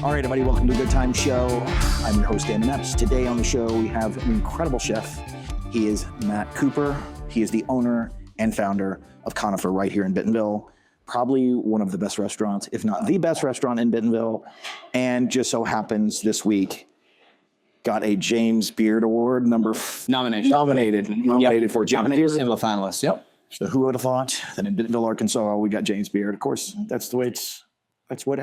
All right, everybody, welcome to the Good Times Show. I'm your host, Dan Epps. Today on the show, we have an incredible chef. He is Matt Cooper. He is the owner and founder of Conifer right here in Bentonville. Probably one of the best restaurants, if not the best restaurant in Bentonville. And just so happens this week, got a James Beard Award, nominated for James Beard. Single finalist, yep. So who would have thought that in Bentonville, Arkansas, we got James Beard? Of course, that's the way that's what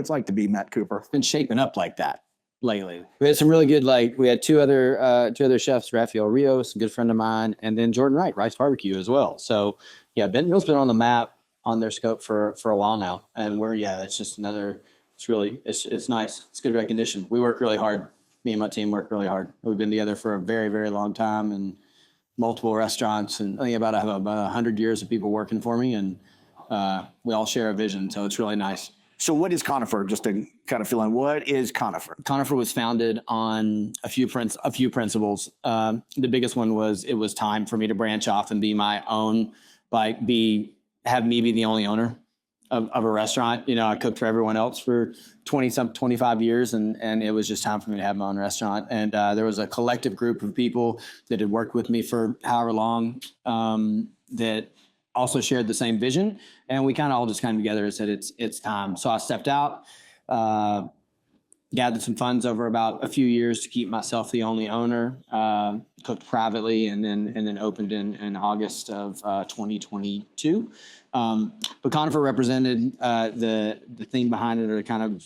it's like to be Matt Cooper. It's been shaping up like that lately. We had some really good, we had two other chefs, Rafael Rios, a good friend of mine, and then Jordan Wright, Rice Barbecue as well. So yeah, Bentonville's been on the map on their scope for a while now. And it's just it's nice. It's good recognition. We work really hard. Me and my team work really hard. We've been together for a very, very long time and multiple restaurants. And I think I have about 100 years of people working for me, and we all share a vision. So it's really nice. So what is Conifer? Just to kind of fill in, what is Conifer? Conifer was founded on a few principles. The biggest one was it was time for me to branch off and be my own, have me be the only owner of a restaurant. You know, I cooked for everyone else for 25 years, and it was just time for me to have my own restaurant. And there was a collective group of people that had worked with me for however long that also shared the same vision, and we kind of all just came together and said it's time. So I stepped out, gathered some funds over about a few years to keep myself the only owner, cooked privately, and then opened in August of 2022. But Conifer represented the theme behind it, or kind of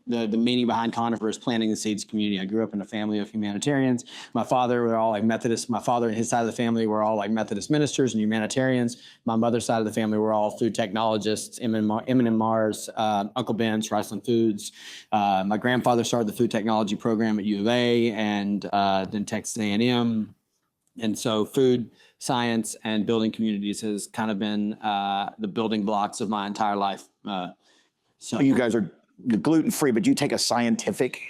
the meaning behind Conifer is planting the seeds community. I grew up in a family of humanitarians. My father were all like Methodists. My father and his side of the family were all like Methodist ministers and humanitarians. My mother's side of the family were all food technologists, M&M Mars, Uncle Ben's, Riceland Foods. My grandfather started the food technology program at U of A and then Texas A&M. And so food, science, and building communities has kind of been the building blocks of my entire life. So you guys are gluten-free, but you take a scientific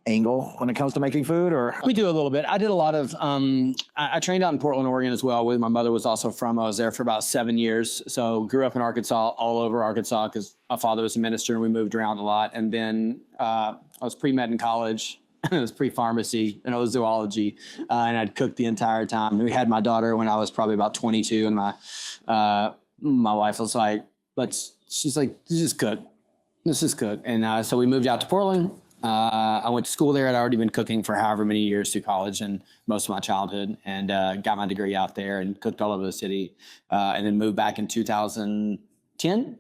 angle when it comes to making food, or? We do a little bit. I did a lot of, I trained out in Portland, Oregon as well. My mother was also I was there for about 7 years. So grew up in Arkansas, all over Arkansas, because my father was a minister and we moved around a lot. And then I was pre-med in college. It was pre-pharmacy, and it was zoology, and I'd cooked the entire time. We had my daughter when I was probably about 22, and my wife was like, she's like, let's just cook. And so we moved out to Portland. I went to school there. I'd already been cooking for however many years through college and most of my childhood, and got my degree out there and cooked all over the city, and then moved back in 2010.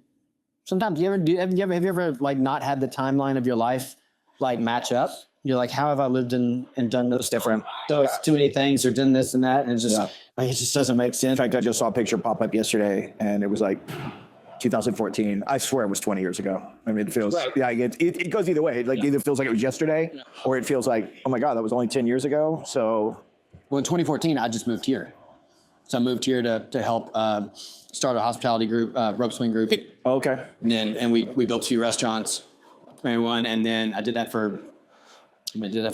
Sometimes have you ever like not had the timeline of your life like match up? You're like, how have I lived and done those different? So it's too many things, or done this and that, and it just doesn't make sense. In fact, I just saw a picture pop up yesterday, and it was like 2014. I swear it was 20 years ago. I mean, it feels, right. Yeah, it goes either way. Like, either feels like it was yesterday, or it feels like, oh my God, that was only 10 years ago. So, well, in 2014, I just moved here. So I moved here to help start a hospitality group, rope swing group. Okay. And we built 2 restaurants, and then I did that for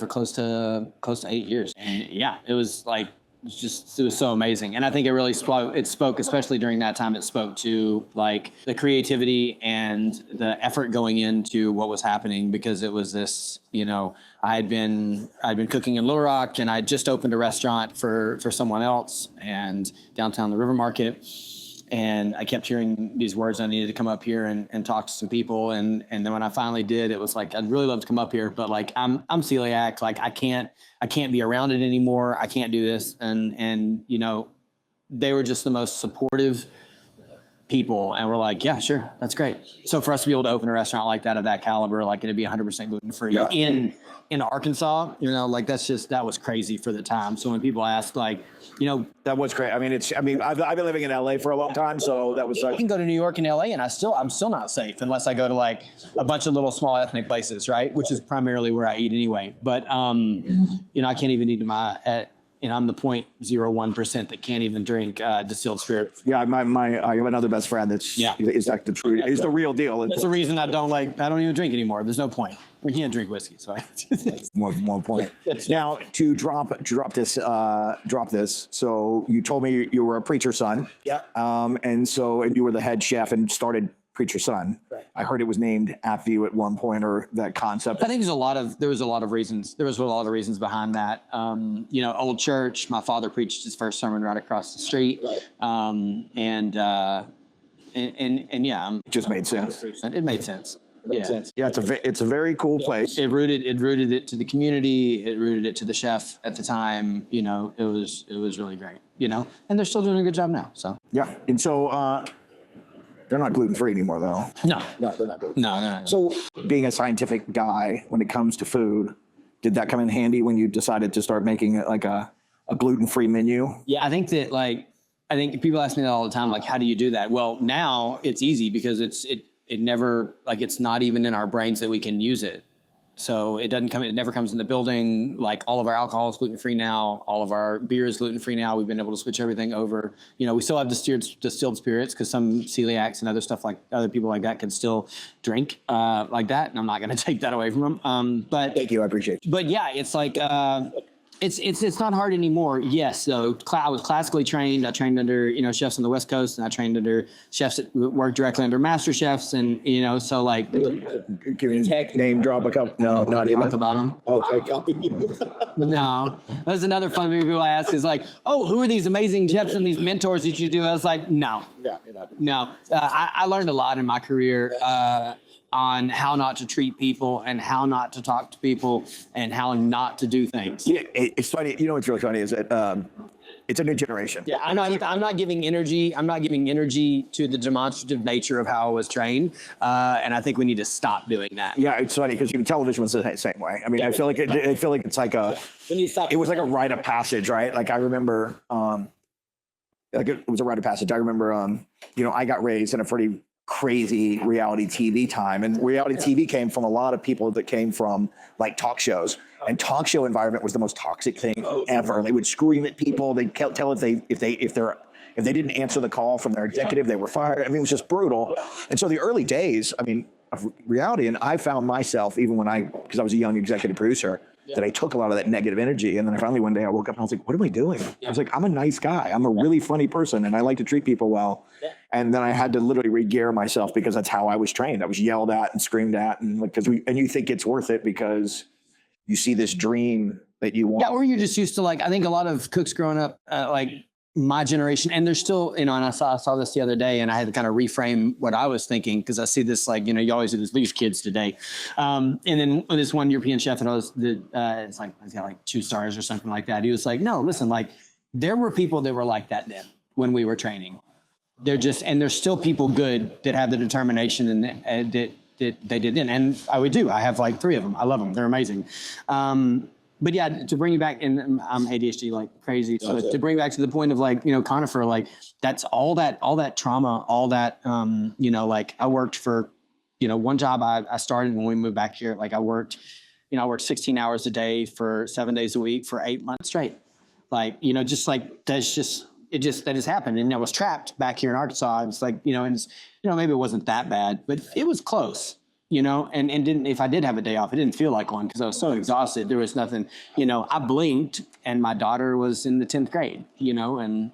close to 8 years. And yeah, it was so amazing. And I think it really spoke, especially during that time, it spoke to like the creativity and the effort going into what was happening, because it was this, I'd been cooking in Little Rock, and I just opened a restaurant for someone else and downtown the River Market. And I kept hearing these words. I needed to come up here and talk to some people. And then when I finally did, it was like, I'd really love to come up here, but like, I'm celiac. Like I can't be around it anymore. I can't do this. And they were just the most supportive people. And we're like, yeah, sure. That's great. So for us to be able to open a restaurant like that of that caliber, like it'd be 100% gluten-free in Arkansas, that was crazy for the time. So when people ask that was great. I mean, I've been living in LA for a long time, so that was I can go to New York and LA, and I'm still not safe unless I go to like a bunch of little small ethnic places, right? Which is primarily where I eat anyway. But I can't even eat I'm the 0.01% that can't even drink distilled spirits. Yeah, I have another best friend that's is like the true. He's the real deal. That's the reason I don't even drink anymore. There's no point. We can't drink whiskey, so one point. Now to drop this. So you told me you were a preacher's son. Yeah. And you were the head chef and started Preacher Son. Right. I heard it was named after you at one point, or that concept. I think there was a lot of reasons. There was a lot of reasons behind that. Old church. My father preached his first sermon right across the street, right. And yeah, it just made sense. It made sense. Yeah, it's a very cool place. It rooted it to the community. It rooted it to the chef at the time. It was really great. And they're still doing a good job now. So yeah, and so they're not gluten-free anymore, though. No, they're not gluten-free. No. So being a scientific guy when it comes to food, did that come in handy when you decided to start making it like a gluten-free menu? Yeah, I think people ask me that all the time. Like, how do you do that? Well, now it's easy because it never, it's not even in our brains that we can use it. So it never comes in the building. Like, all of our alcohol is gluten-free now. All of our beer is gluten-free now. We've been able to switch everything over. We still have distilled spirits because some celiacs and other people like that can still drink like that. And I'm not going to take that away from them. But thank you. I appreciate it. But yeah, it's like, it's not hard anymore. Yes. So I was classically trained. I trained under, chefs on the West Coast, and I trained under chefs that worked directly under master chefs. And, so like. Give me a name drop a couple. No, not even. Talk about them. Oh, no. That's another fun thing people ask is like, oh, who are these amazing chefs and these mentors that you do? I was like, no. Yeah. No. I learned a lot in my career, on how not to treat people and how not to talk to people and how not to do things. Yeah, it's funny. What's really funny is that it's a new generation. Yeah, I'm not giving energy. I'm not giving energy to the demonstrative nature of how I was trained, and I think we need to stop doing that. Yeah, it's funny because television was the same way. I mean, I feel like it's like it was like a rite of passage, right? Like I remember, it was a rite of passage. I remember, I got raised in a pretty crazy reality TV time, and reality TV came from a lot of people that came from like talk shows, and talk show environment was the most toxic thing ever. They would scream at people. They'd tell if they didn't answer the call from their executive, they were fired. I mean, it was just brutal. And so the early days, of reality, and I found myself, even because I was a young executive producer, that I took a lot of that negative energy. And then finally one day I woke up and I was like, what am I doing? I was like, I'm a nice guy. I'm a really funny person, and I like to treat people well. And then I had to literally re-gear myself because that's how I was trained. I was yelled at and screamed at, and and you think it's worth it because you see this dream that you want. Yeah, or you're just used to, I think a lot of cooks growing up, my generation, and there's still, and I saw this the other day, and I had to kind of reframe what I was thinking, because I see this, you always do this, these kids today. And then this one European chef that it's like, he's got like 2 stars or something like that. He was like, no, listen, there were people that were like that then when we were training. There's still people good that have the determination and that they did then. And I would do. I have 3 of them. I love them. They're amazing. But yeah, to bring you back, and I'm ADHD like crazy. So to bring back to the point of Conifer, that's all that trauma, all that, I worked for, one job I started when we moved back here. I worked 16 hours a day for 7 days a week for 8 months straight. That just happened. And I was trapped back here in Arkansas. I was maybe it wasn't that bad, but it was close. And if I did have a day off, it didn't feel like one because I was so exhausted. There was nothing, I blinked and my daughter was in the 10th grade, and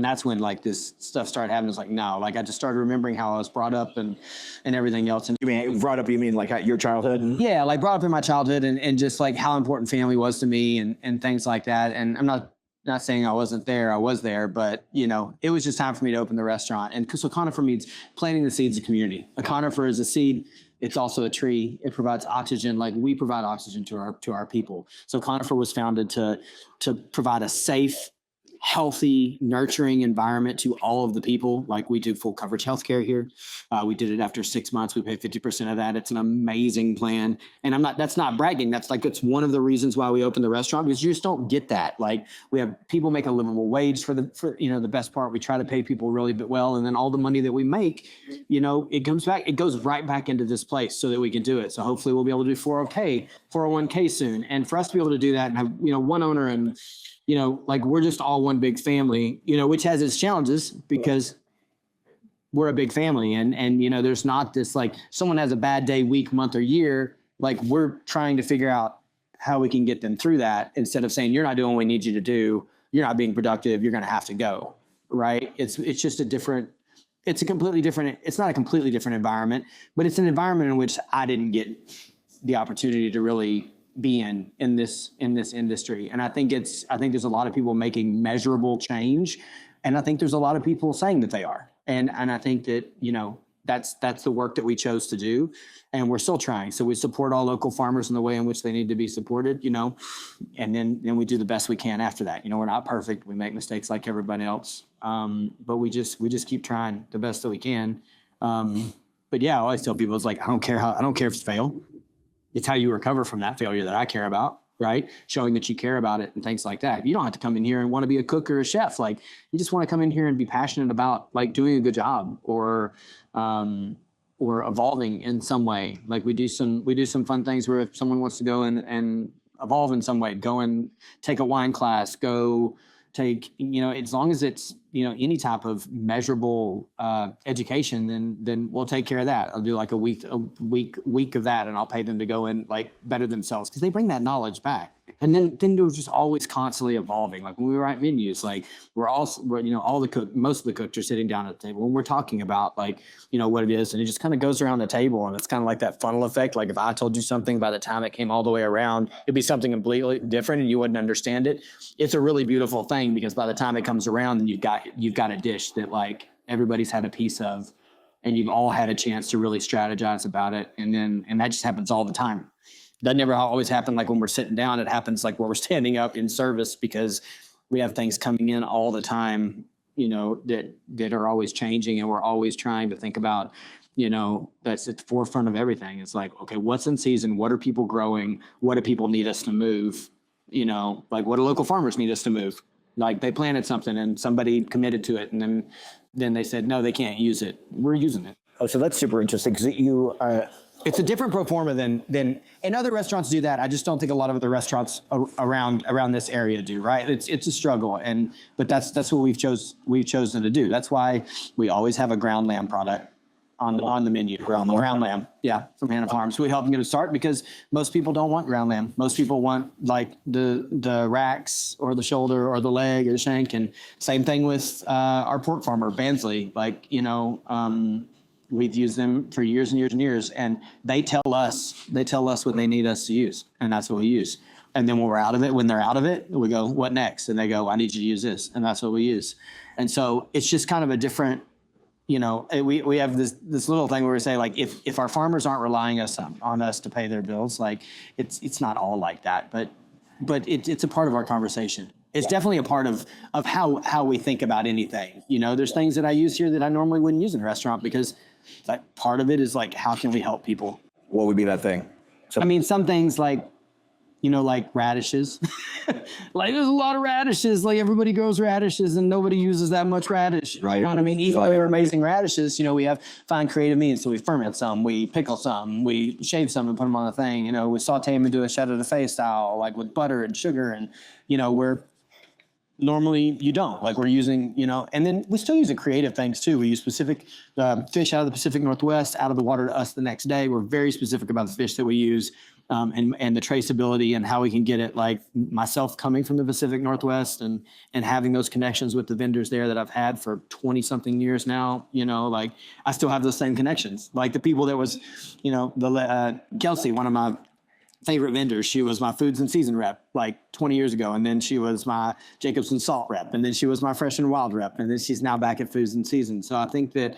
that's when this stuff started happening. It's no, I just started remembering how I was brought up and everything else. And you mean brought up, you mean your childhood? Yeah, brought up in my childhood and just how important family was to me and things like that. And I'm not saying I wasn't there, I was there, but it was just time for me to open the restaurant. And so Conifer means planting the seeds of community. A conifer is a seed. It's also a tree. It provides oxygen. We provide oxygen to our people. So Conifer was founded to provide a safe, healthy, nurturing environment to all of the people. We do full coverage healthcare here. We did it after 6 months. We pay 50% of that. It's an amazing plan. And that's not bragging. That's it's one of the reasons why we opened the restaurant, because you just don't get that. We have people make a livable wage for the best part. We try to pay people really well. And then all the money that we make, it comes back, it goes right back into this place so that we can do it. So hopefully we'll be able to do 401k soon. And for us to be able to do that and have, one owner and, we're just all one big family, which has its challenges because we're a big family. And there's not this, someone has a bad day, week, month, or year. We're trying to figure out how we can get them through that instead of saying, you're not doing what we need you to do. You're not being productive. You're going to have to go. Right. It's just a different it's not a completely different environment, but it's an environment in which I didn't get the opportunity to really be in this industry. And I think there's a lot of people making measurable change. And I think there's a lot of people saying that they are. And I think that, that's the work that we chose to do. And we're still trying. So we support all local farmers in the way in which they need to be supported, and then we do the best we can after that. We're not perfect. We make mistakes like everybody else. But we just keep trying the best that we can. But yeah, I always tell people, it's like, I don't care if it's fail. It's how you recover from that failure that I care about, right? Showing that you care about it and things like that. You don't have to come in here and want to be a cook or a chef. Like, you just want to come in here and be passionate about like doing a good job or evolving in some way. Like we do some fun things where if someone wants to go and evolve in some way, go and take a wine class, go take, as long as it's, any type of measurable education, then we'll take care of that. I'll do like a week of that, and I'll pay them to go and like better themselves because they bring that knowledge back. And then they're just always constantly evolving. Like when we write menus, like most of the cooks are sitting down at the table and we're talking about like, what it is. And it just kind of goes around the table, and it's kind of like that funnel effect. Like if I told you something, by the time it came all the way around, it'd be something completely different and you wouldn't understand it. It's a really beautiful thing because by the time it comes around, then you've got a dish that like everybody's had a piece of, and you've all had a chance to really strategize about it. And that just happens all the time. That never always happen like when we're sitting down. It happens like when we're standing up in service because we have things coming in all the time, that are always changing, and we're always trying to think about, that's at the forefront of everything. It's like, okay, what's in season? What are people growing? What do people need us to move? Like what do local farmers need us to move? Like they planted something and somebody committed to it, and then they said, no, they can't use it. We're using it. Oh, so that's super interesting because it's a different pro forma than and other restaurants do that. I just don't think a lot of other restaurants around this area do, right? It's a struggle, but that's what we've chosen to do. That's why we always have a ground lamb product on the menu. Ground lamb, yeah, from Hannah Farms. We help them get a start because most people don't want ground lamb. Most people want like the racks or the shoulder or the leg or the shank. And same thing with our pork farmer, Bansley. Like we've used them for years and years and years, and they tell us what they need us to use, and that's what we use. And then when they're out of it, we go, what next? And they go, I need you to use this, and that's what we use. And so it's just kind of a different, we have this little thing where we say like, if our farmers aren't relying on us to pay their bills, like it's not all like that, but it's a part of our conversation. It's definitely a part of how we think about anything. There's things that I use here that I normally wouldn't use in a restaurant because like part of it is like, how can we help people? What would be that thing? I mean, some things like, like radishes. Like there's a lot of radishes. Like everybody grows radishes and nobody uses that much radish. Right. You know what I mean? Even though we're amazing radishes, we have find creative means. So we ferment some, we pickle some, we shave some and put them on the thing. We saute them and do a shad of the face style, like with butter and sugar. And, we're normally you don't. Like we're using, and then we still use creative things too. We use specific fish out of the Pacific Northwest, out of the water to us the next day. We're very specific about the fish that we use. And the traceability and how we can get it, like myself coming from the Pacific Northwest and having those connections with the vendors there that I've had for 20 something years now, like I still have those same connections. Like the people that was, Kelsey, one of my favorite vendors, she was my foods and season rep like 20 years ago. And then she was my Jacobson salt rep. And then she was my fresh and wild rep. And then she's now back at foods and season. So I think that,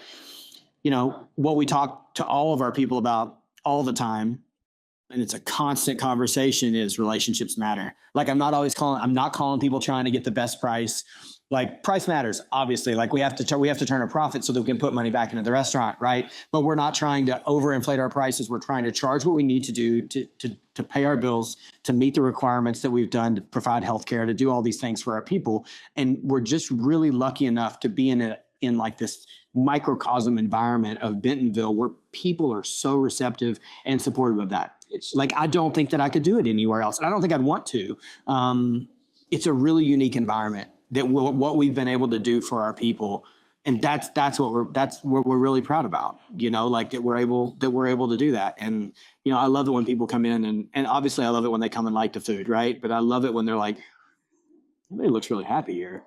what we talk to all of our people about all the time, and it's a constant conversation, is relationships matter. Like I'm not calling people trying to get the best price. Like price matters, obviously. Like we have to turn a profit so that we can put money back into the restaurant, right? But we're not trying to overinflate our prices. We're trying to charge what we need to do to pay our bills, to meet the requirements that we've done, to provide healthcare, to do all these things for our people. And we're just really lucky enough to be in like this microcosm environment of Bentonville where people are so receptive and supportive of that. It's like, I don't think that I could do it anywhere else. And I don't think I'd want to. It's a really unique environment that what we've been able to do for our people. And that's what we're really proud about, like that we're able to do that. And, I love it when people come in and obviously I love it when they come and like the food, right? But I love it when they're like, everybody looks really happy here.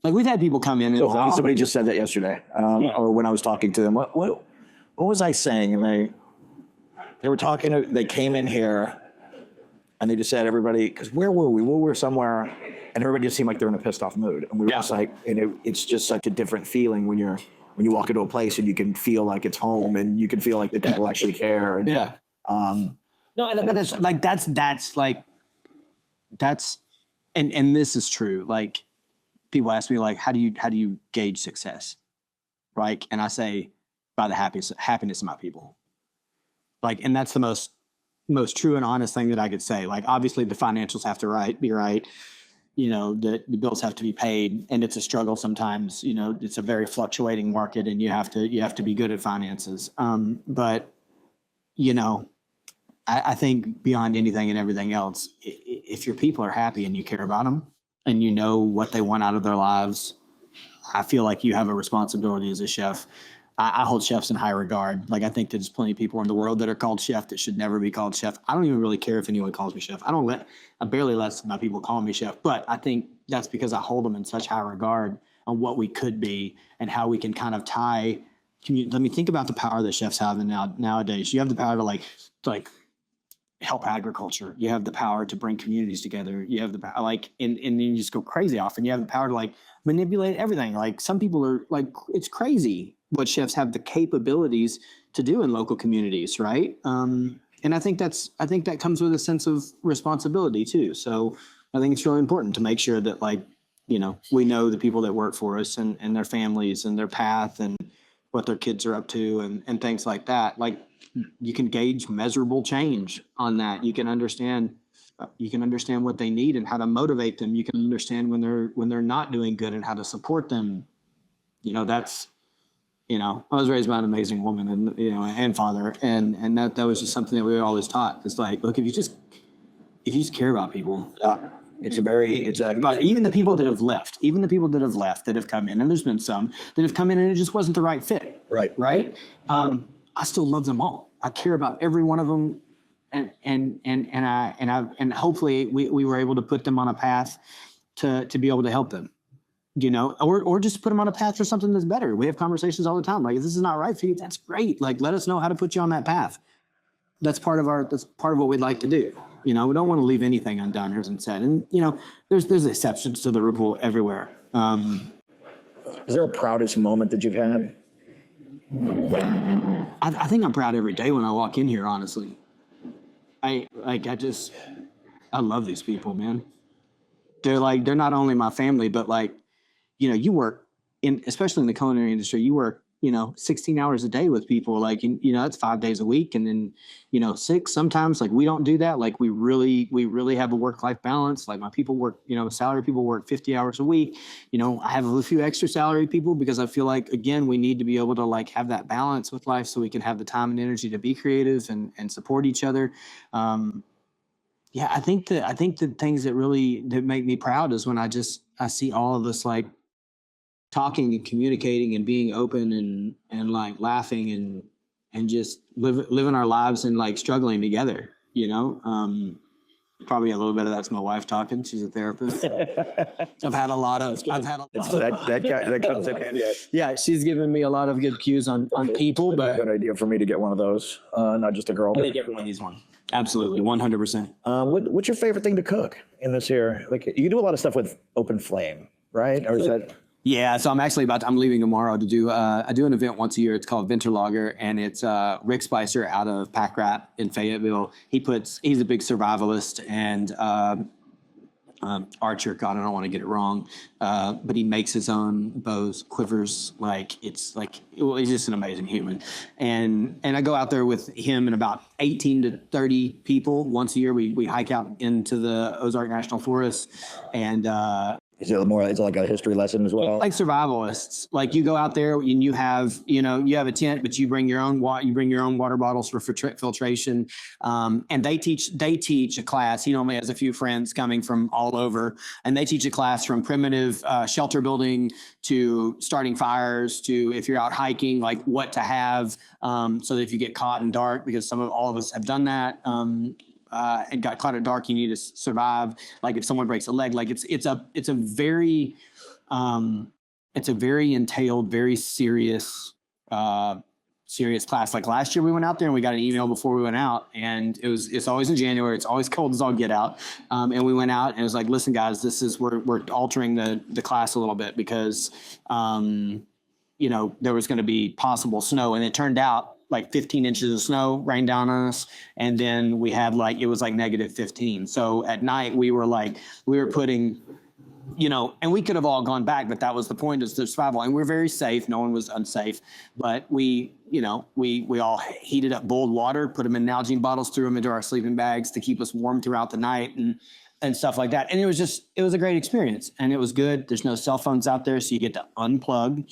Like we've had people come in and Somebody just said that yesterday, or when I was talking to them. What was I saying? And they were talking. They came in here, and they just said everybody. Because where were we? We were somewhere, and everybody just seemed like they're in a pissed off mood. And we were just like, and it's just such a different feeling when you walk into a place and you can feel like it's home, and you can feel like the people actually care. And, no, and that's and this is true. Like people ask me like, how do you gauge success? Right. And I say by the happiness of my people. Like, and that's the most true and honest thing that I could say. Like, obviously the financials have to be right. You know, the bills have to be paid, and it's a struggle sometimes. You know, it's a very fluctuating market, and you have to be good at finances. But you know, I think beyond anything and everything else, if your people are happy and you care about them and you know what they want out of their lives, I feel like you have a responsibility as a chef. I hold chefs in high regard. Like I think there's plenty of people in the world that are called chef that should never be called chef. I don't even really care if anyone calls me chef. I barely let my people call me chef, but I think that's because I hold them in such high regard on what we could be and how we can kind of tie. Let me think about the power that chefs have nowadays. You have the power to like help agriculture. You have the power to bring communities together. You have the power, like, and then you just go crazy off, and you have the power to like manipulate everything. Like some people are like, it's crazy what chefs have the capabilities to do in local communities, right? And I think that comes with a sense of responsibility too. So I think it's really important to make sure that like, you know, we know the people that work for us and their families and their path and what their kids are up to and things like that. Like you can gauge measurable change on that. You can understand what they need and how to motivate them. You can understand when they're not doing good and how to support them. You know, that's, you know, I was raised by an amazing woman and, you know, and father. And that was just something that we were always taught. It's like, look, if you just care about people, even the people that have left, that have come in, and there's been some that have come in and it just wasn't the right fit. Right. I still love them all. I care about every one of them. And hopefully we were able to put them on a path to be able to help them, you know, or just put them on a path for something that's better. We have conversations all the time. Like, if this is not right for you, that's great. Like, let us know how to put you on that path. That's part of what we'd like to do. You know, we don't want to leave anything undone, as I said. And, you know, there's exceptions to the rule everywhere. Is there a proudest moment that you've had? I think I'm proud every day when I walk in here, honestly. I love these people, man. They're not only my family, but like, you know, you work especially in the culinary industry, you work, you know, 16 hours a day with people, like, you know, that's 5 days a week. And then, you know, 6 sometimes. Like, we don't do that. Like, we really have a work-life balance. Like, my people work, you know, salary people work 50 hours a week. You know, I have a few extra salary people because I feel like, again, we need to be able to like have that balance with life so we can have the time and energy to be creative and support each other. Yeah, I think the things that make me proud is when I see all of us like talking and communicating and being open and like laughing and just living our lives and like struggling together, you know. Probably a little bit of that's my wife talking. She's a therapist. I've had a lot of that comes in handy. Yeah, she's given me a lot of good cues on people, but good idea for me to get one of those, not just a girl. I think everyone needs one. Absolutely, 100%. What's your favorite thing to cook in this here? Like, you do a lot of stuff with open flame, right? Or is that? Yeah, so I'm leaving tomorrow to do I do an event once a year. It's called Winterlager, and it's Rick Spicer out of Pack Rat in Fayetteville. He's a big survivalist and archer. God, I don't want to get it wrong, but he makes his own bows, quivers. He's just an amazing human. And I go out there with him and about 18 to 30 people once a year. We hike out into the Ozark National Forest and. Is it more? It's like a history lesson as well. Like survivalists, like you go out there and you have a tent, but you bring your own water bottles for filtration, and they teach a class. He normally has a few friends coming from all over, and they teach a class from primitive shelter building to starting fires to if you're out hiking, like what to have so that if you get caught in dark, because all of us have done that. And got caught at dark, you need to survive. Like if someone breaks a leg, like it's a very it's a very entailed, very serious class. Like last year we went out there and we got an email before we went out, and it's always in January. It's always cold as all get out. And we went out and it was like, listen guys, we're altering the class a little bit because, there was going to be possible snow, and it turned out like 15 inches of snow rained down on us. And then we had it was like -15. So at night we were putting, and we could have all gone back, but that was the point, is the survival. And we're very safe. No one was unsafe, but we all heated up boiled water, put them in Nalgene bottles, threw them into our sleeping bags to keep us warm throughout the night and stuff like that. And it was a great experience, and it was good. There's no cell phones out there, so you get to unplug.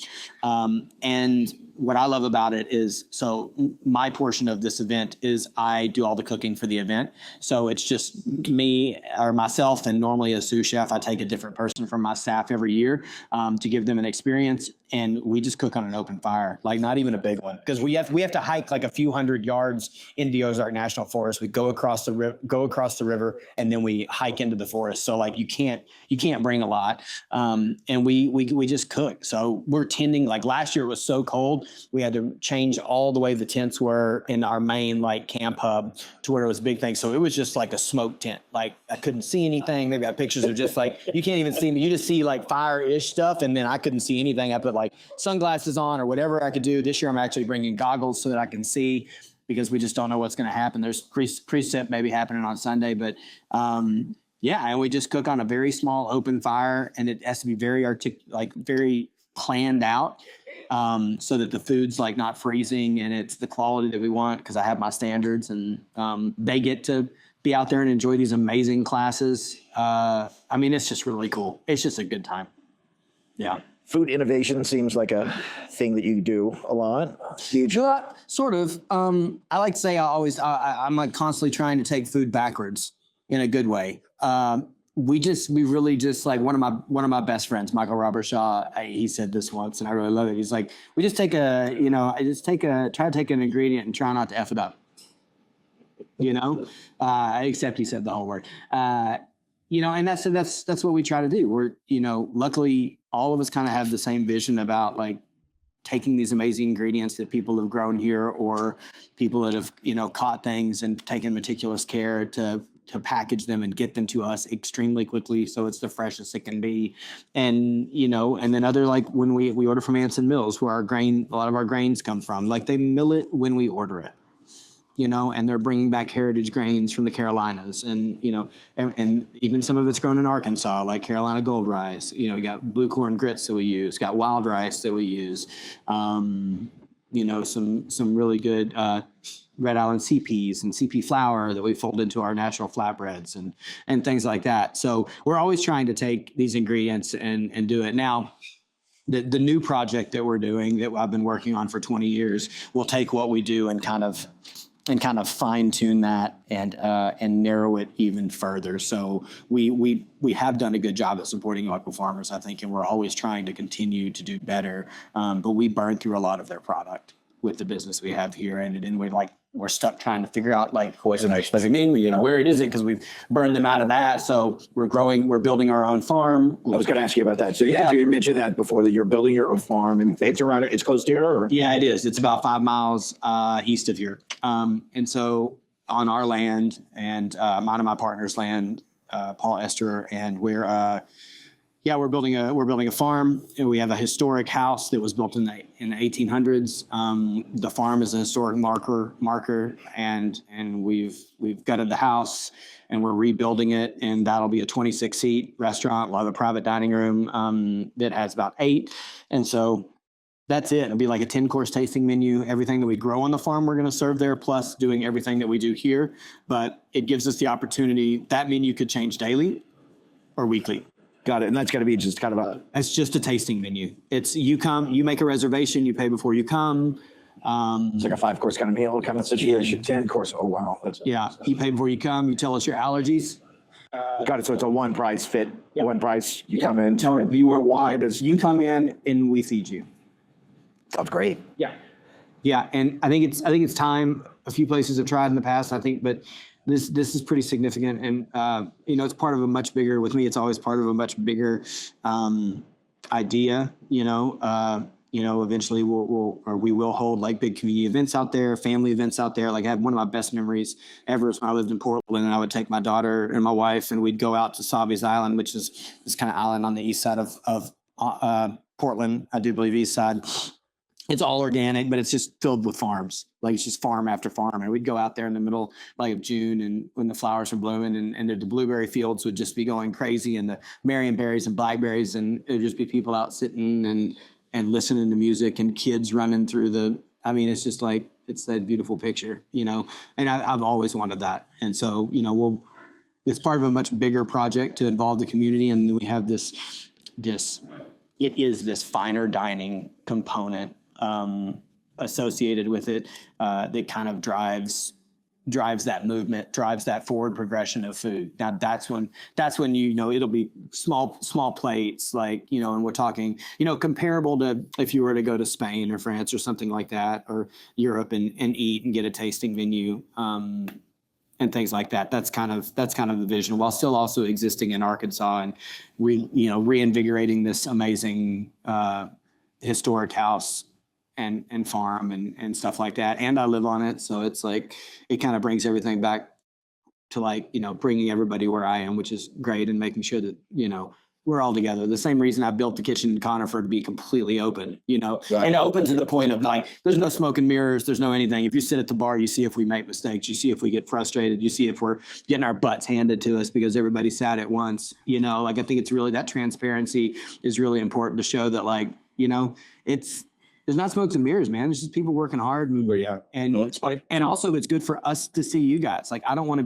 And what I love about it is, so my portion of this event is I do all the cooking for the event. So it's just me or myself, and normally a sous chef. I take a different person from my staff every year to give them an experience. And we just cook on an open fire, like not even a big one, because we have to hike like a few hundred yards into the Ozark National Forest. We go across the river, and then we hike into the forest. So like you can't bring a lot, and we just cook. So we're tending, like last year it was so cold, we had to change all the way the tents were in our main like camp hub to where it was a big thing. So it was just like a smoke tent. Like I couldn't see anything. They've got pictures of just like, you can't even see me. You just see like fire-ish stuff, and then I couldn't see anything. I put like sunglasses on or whatever I could do. This year I'm actually bringing goggles so that I can see, because we just don't know what's going to happen. There's precip maybe happening on Sunday, but and we just cook on a very small open fire, and it has to be very very planned out, so that the food's like not freezing and it's the quality that we want, because I have my standards, and they get to be out there and enjoy these amazing classes. It's just really cool. It's just a good time. Yeah. Food innovation seems like a thing that you do a lot. Huge. Sort of. I like to say I'm like constantly trying to take food backwards in a good way. We really just like one of my best friends, Michael Robert Shaw, he said this once, and I really love it. He's like, we just try to take an ingredient and try not to F it up. Except he said the whole word. And that's what we try to do. We're, luckily all of us kind of have the same vision about like taking these amazing ingredients that people have grown here, or people that have, caught things and taken meticulous care to package them and get them to us extremely quickly, so it's the freshest it can be. And and then other, like when we order from Anson Mills, where a lot of our grains come from, like they mill it when we order it, and they're bringing back heritage grains from the Carolinas, and and even some of it's grown in Arkansas, like Carolina gold rice. We got blue corn grits that we use, got wild rice that we use, some really good Red Island CPs and CP flour that we fold into our national flatbreads and things like that. So we're always trying to take these ingredients and do it. Now, the new project that we're doing, that I've been working on for 20 years, will take what we do and kind of fine tune that and narrow it even further. So we have done a good job at supporting local farmers, I think, and we're always trying to continue to do better. But we burn through a lot of their product with the business we have here, and we're stuck trying to figure out like what's the next specific name, where it is it, because we've burned them out of that. So we're building our own farm. I was going to ask you about that. So you mentioned that before, that you're building your own farm, and it's close to here, or? Yeah, it is. It's about 5 miles east of here. And so on our land, and mine and my partner's land, Paul Esther, and we're building a farm. And we have a historic house that was built in the 1800s. The farm is a historic marker, and we've gutted the house, and we're rebuilding it, and that'll be a 26-seat restaurant. We'll have a private dining room that has about 8, and so that's it. It'll be like a 10-course tasting menu. Everything that we grow on the farm, we're going to serve there, plus doing everything that we do here. But it gives us the opportunity. That menu could change daily or weekly. Got it. And that's going to be just kind of it's just a tasting menu. It's, you come, you make a reservation, you pay before you come. It's like a 5-course kind of meal kind of situation. 10-course. Oh, wow. You pay before you come. You tell us your allergies. Got it. So it's a one price fit. Yep. One price. You come in. Tell me, why does you come in and we feed you. Sounds great. Yeah. And I think it's time. A few places have tried in the past, I think, but this is pretty significant. And, it's part of a much bigger, with me, it's always part of a much bigger idea, eventually we will hold like big community events out there, family events out there. Like I have one of my best memories ever is when I lived in Portland, and I would take my daughter and my wife, and we'd go out to Savi's Island, which is this kind of island on the east side of Portland. I do believe east side. It's all organic, but it's just filled with farms. Like it's just farm after farm. And we'd go out there in the middle like of June and when the flowers were blooming and the blueberry fields would just be going crazy and the marionberries and blackberries. And it'd just be people out sitting and listening to music and kids running through it's just like, it's that beautiful picture, and I've always wanted that. And so, it's part of a much bigger project to involve the community. And we have this, it is this finer dining component associated with it that kind of drives that movement, drives that forward progression of food. Now that's when it'll be small plates, like, and we're talking, comparable to if you were to go to Spain or France or something like that, or Europe and eat and get a tasting menu and things like that. That's kind of the vision, while still also existing in Arkansas and reinvigorating this amazing historic house and farm and stuff like that. And I live on it. So it's like, it kind of brings everything back to like, bringing everybody where I am, which is great. And making sure that, we're all together. The same reason I built the kitchen in Conifer to be completely open, right. And open to the point of like, there's no smoke and mirrors. There's no anything. If you sit at the bar, you see if we make mistakes, you see if we get frustrated, you see if we're getting our butts handed to us because everybody sat at once, like, I think it's really, that transparency is really important to show that, like, there's not smokes and mirrors, man. There's just people working hard. And also it's good for us to see you guys. Like, I don't want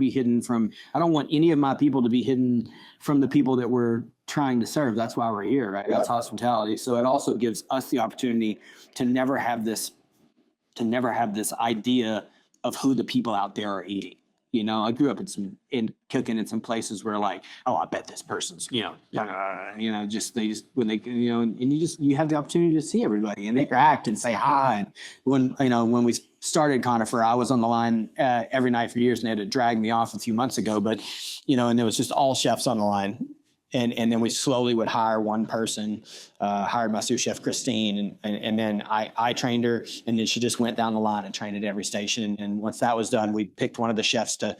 any of my people to be hidden from the people that we're trying to serve. That's why we're here, right? That's hospitality. So it also gives us the opportunity to never have this idea of who the people out there are eating. I grew up in cooking in some places where like, oh, I bet this person's, you have the opportunity to see everybody and interact and say hi. And when we started Conifer, I was on the line every night for years, and they had to drag me off a few months ago, but, and there was just all chefs on the line. And then we slowly would hire one person, hired my sous chef, Christine, and then I trained her, and then she just went down the line and trained at every station. And once that was done, we picked one of the chefs to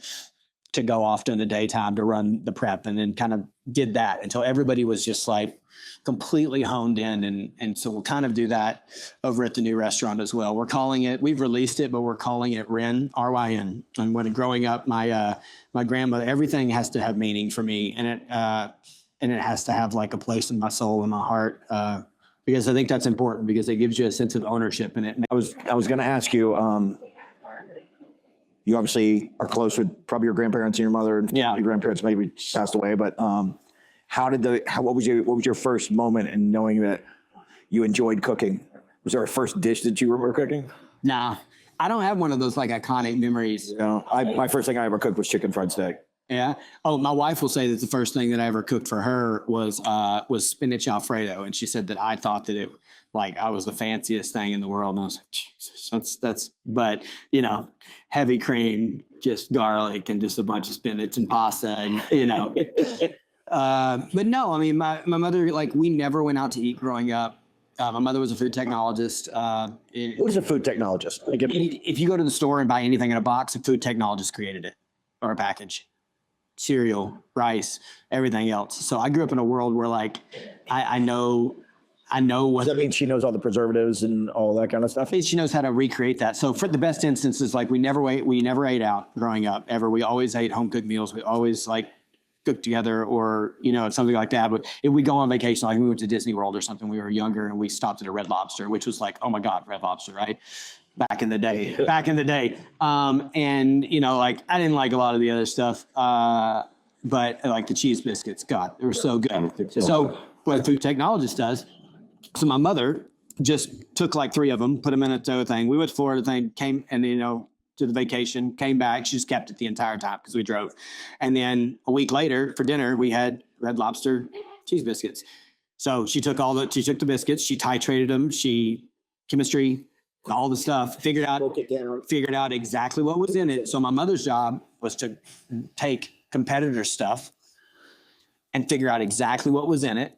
go off during the daytime to run the prep, and then kind of did that until everybody was just like completely honed in. And so we'll kind of do that over at the new restaurant as well. We've released it, but we're calling it Ryn, R-Y-N. And when growing up, my grandmother, everything has to have meaning for me. And it has to have like a place in my soul and my heart, because I think that's important, because it gives you a sense of ownership in it. I was going to ask you, you obviously are close with probably your grandparents and your mother, and your grandparents maybe passed away, but what was your first moment in knowing that you enjoyed cooking? Was there a first dish that you were cooking? Nah, I don't have one of those like iconic memories. My first thing I ever cooked was chicken fried steak. Yeah. Oh, my wife will say that the first thing that I ever cooked for her was spinach Alfredo, and she said that I thought that I was the fanciest thing in the world. And I was like, Jesus, that's. But heavy cream, just garlic, and just a bunch of spinach and pasta, and But no, I mean, my mother, like, we never went out to eat growing up. My mother was a food technologist. What is a food technologist? If you go to the store and buy anything in a box, a food technologist created it, or a package. Cereal, rice, everything else. So I grew up in a world where, like, I know what. Does that mean she knows all the preservatives and all that kind of stuff? She knows how to recreate that. So for the best instances, like, we never ate out growing up ever. We always ate home cooked meals. We always cooked together, or something like that. But if we go on vacation, like we went to Disney World or something, we were younger, and we stopped at a Red Lobster, which was like, oh my God, Red Lobster, right? Back in the day. And I didn't like a lot of the other stuff, but like the cheese biscuits, God, they were so good. So what a food technologist does, so my mother just took like 3 of them, put them in a tow thing. We went to Florida, came and to the vacation, came back. She just kept it the entire time because we drove. And then a week later for dinner, we had Red Lobster cheese biscuits. So she took the biscuits, she titrated them, chemistry, all the stuff, figured out exactly what was in it. So my mother's job was to take competitor stuff and figure out exactly what was in it,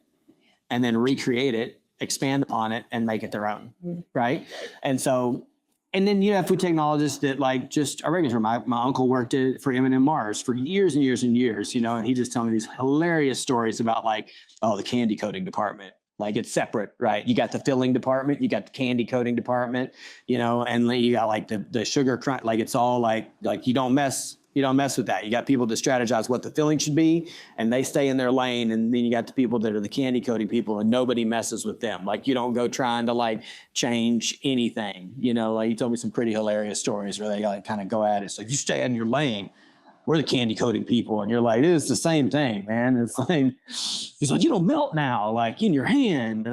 and then recreate it, expand upon it, and make it their own, right? And so, and then you have food technologists that like just are regular. My uncle worked for M&M Mars for years and years and years, and he just told me these hilarious stories about like, oh, the candy coating department. Like it's separate, right? You got the filling department, you got the candy coating department, and you got like the sugar crunch. Like it's all like you don't mess with that. You got people to strategize what the filling should be, and they stay in their lane. And then you got the people that are the candy coating people, and nobody messes with them. Like you don't go trying to like change anything. Like you told me some pretty hilarious stories where they like kind of go at it. So you stay in your lane. We're the candy coating people. And you're like, it's the same thing, man. It's like, he's like, you don't melt now, like in your hand.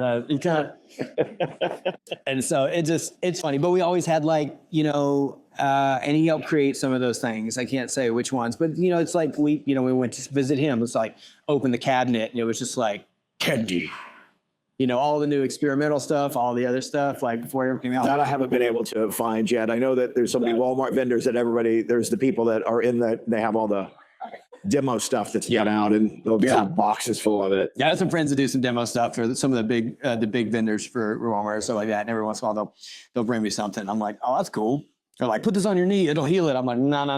And so it's funny, but we always had like, and he helped create some of those things. I can't say which ones, but it's like we went to visit him. It's like open the cabinet and it was just like candy. All the new experimental stuff, all the other stuff, like before everything else. That I haven't been able to find yet. I know that there's so many Walmart vendors that there's the people that are they have all the demo stuff that's got out, and they'll have boxes full of it. Yeah, I have some friends that do some demo stuff for some of the big vendors for Walmart and stuff like that. And every once in a while they'll bring me something. I'm like, oh, that's cool. They're like, put this on your knee, it'll heal it. I'm like, no. No,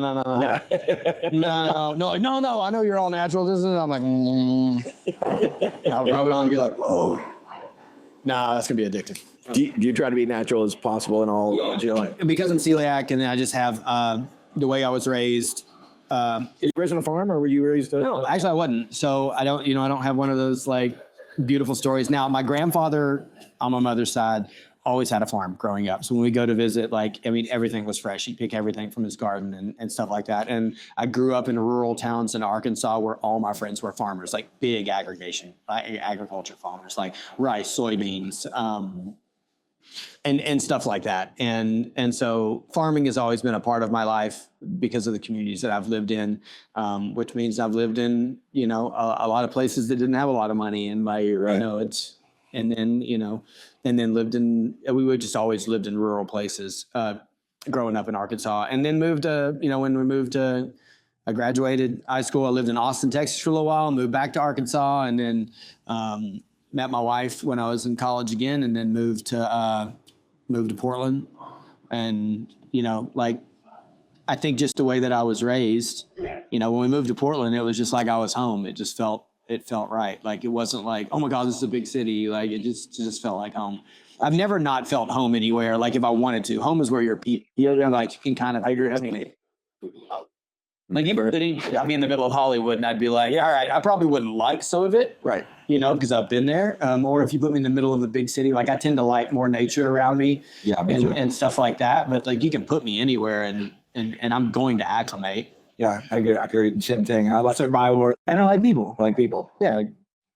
I know you're all natural. This is, I'm like, I'll rub it on and be like, whoa. No, that's gonna be addictive. Do you try to be natural as possible in all? Because I'm celiac, and I just have the way I was raised. Is you raised on a farm, or were you raised? No, actually, I wasn't. So I don't have one of those like beautiful stories. Now, my grandfather on my mother's side always had a farm growing up. So when we go to visit, everything was fresh. He'd pick everything from his garden and stuff like that. And I grew up in rural towns in Arkansas where all my friends were farmers, like big agriculture farmers, like rice, soybeans, and stuff like that. And so farming has always been a part of my life because of the communities that I've lived in, which means I've lived in, a lot of places that didn't have a lot of money. And and then we would just always lived in rural places growing up in Arkansas. And then I graduated high school. I lived in Austin, Texas for a little while, moved back to Arkansas, and then met my wife when I was in college again, and then moved to Portland. And, I think just the way that I was raised, when we moved to Portland, it was just like I was home. It felt right. Like, it wasn't like, oh my God, this is a big city. Like, it just felt like home. I've never not felt home anywhere. Like, if I wanted to, home is where you're people. Like, you can kind of, like, I'd be in the middle of Hollywood and I'd be like, yeah, all right, I probably wouldn't like some of it. Right. Because I've been there. Or if you put me in the middle of a big city, like I tend to like more nature around me. Yeah, and stuff like that. But like, you can put me anywhere and I'm going to acclimate. Yeah, I agree. The same thing. I like survival, and I like people. Yeah.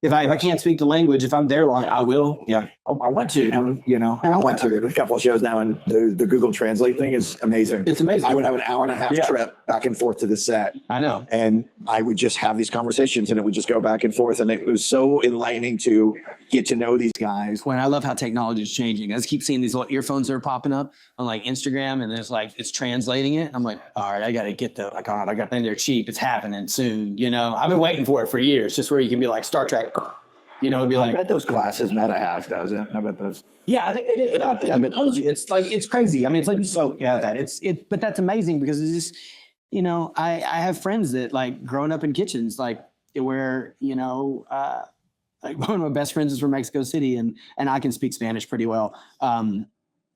If I can't speak the language, if I'm there long, I will. Yeah. I want to. I went to a couple of shows now, and the Google Translate thing is amazing. It's amazing. I would have an hour and a half trip back and forth to the set. I know. And I would just have these conversations, and it would just go back and forth, and it was so enlightening to get to know these guys. When I love how technology is changing. I just keep seeing these little earphones that are popping up on like Instagram, and it's translating it. I'm like, all right, I got to get those. Like, I got them. They're cheap. It's happening soon. I've been waiting for it for years, just where you can be like Star Trek. It'd be like, I bet those glasses Meta has, does it? I bet those. Yeah, I think they did. It's like, it's crazy. I mean, it's like, so yeah, but that's amazing because it's just, I have friends that like growing up in kitchens, like where, like one of my best friends is from Mexico City and I can speak Spanish pretty well.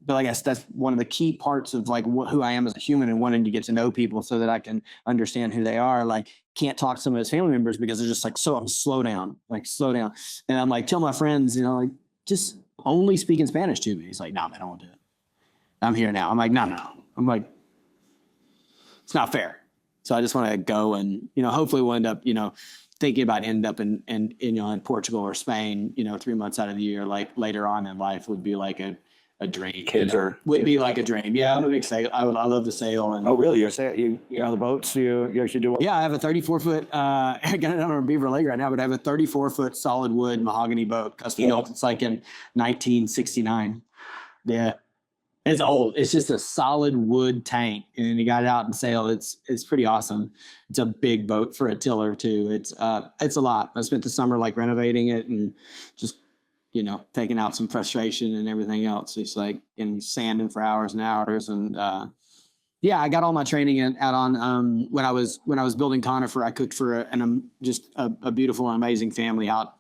But I guess that's one of the key parts of like who I am as a human and wanting to get to know people so that I can understand who they are. Like, can't talk to some of his family members because they're just like, slow down. And I'm like, tell my friends, like, just only speaking Spanish to me. He's like, no, man, I don't want to do it. I'm here now. I'm like, no. I'm like, it's not fair. So I just want to go and, hopefully we'll end up, thinking about ending up in Portugal or Spain, 3 months out of the year, like later on in life would be like a dream. Would be like a dream. Yeah, I'm a big sailor. I love to sail. And oh, really? You're on the boats? You actually do? Yeah, I have a 34-foot. I got it on Beaver Lake right now, but I have a 34-foot solid wood mahogany boat, custom built. It's like in 1969. Yeah, it's old. It's just a solid wood tank, and you got it out and sail. It's pretty awesome. It's a big boat for a tiller too. It's a lot. I spent the summer like renovating it and just taking out some frustration and everything else. It's like in sanding for hours and hours. And I got all my training out on when I was building Conifer. I cooked for just a beautiful and amazing family out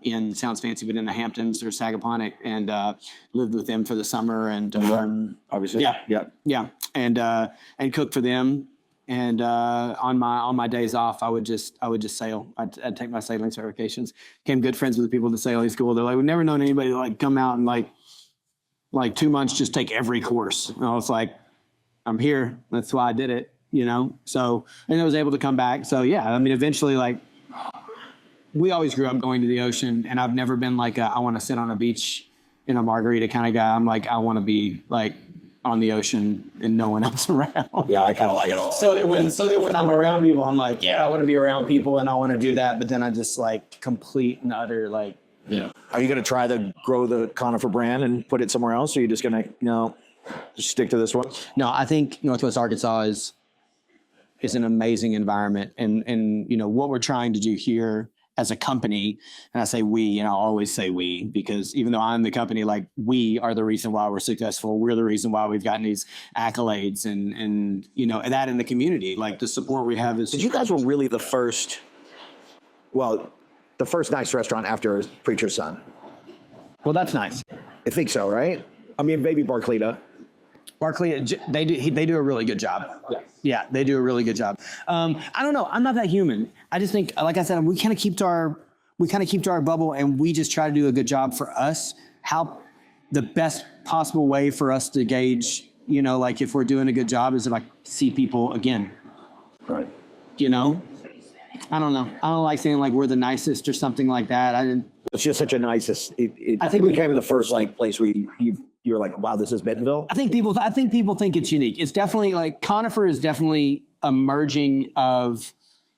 in, sounds fancy, but in the Hamptons or Sagaponack, and lived with them for the summer. And Obviously, yeah, and cooked for them. And on my days off, I would just sail. I'd take my sailing certifications. Became good friends with the people at the sailing school. They're like, we've never known anybody to like come out and like 2 months just take every course. And I was like, I'm here. That's why I did it. So, and I was able to come back. So yeah, I mean, eventually, like, we always grew up going to the ocean, and I've never been like I want to sit on a beach in a margarita kind of guy. I'm like, I want to be like on the ocean and no one else around. Yeah, I kind of like it all. So that when I'm around people, I'm like, yeah, I want to be around people and I want to do that. But then I just like complete and utter like, Are you going to try to grow the Conifer brand and put it somewhere else? Or are you just going to, just stick to this one? No, I think Northwest Arkansas is an amazing environment. And what we're trying to do here as a company, and I say we, and I'll always say we, because even though I'm the company, like, we are the reason why we're successful. We're the reason why we've gotten these accolades and that in the community, like the support we have is. Did you guys were really the first nice restaurant after Preacher's Son? Well, that's nice. I think so, right? I mean, maybe Barclita. Barclay, they do a really good job. Yeah, they do a really good job. I don't know. I'm not that human. I just think, like I said, we kind of keep to our bubble, and we just try to do a good job for us. How the best possible way for us to gauge, like if we're doing a good job is if I see people again. Right. I don't know. I don't like saying like we're the nicest or something like that. It's just such a nice. I think we became the first place where you're like, wow, this is Bentonville. I think people think it's unique. It's definitely like Conifer is definitely a merging of,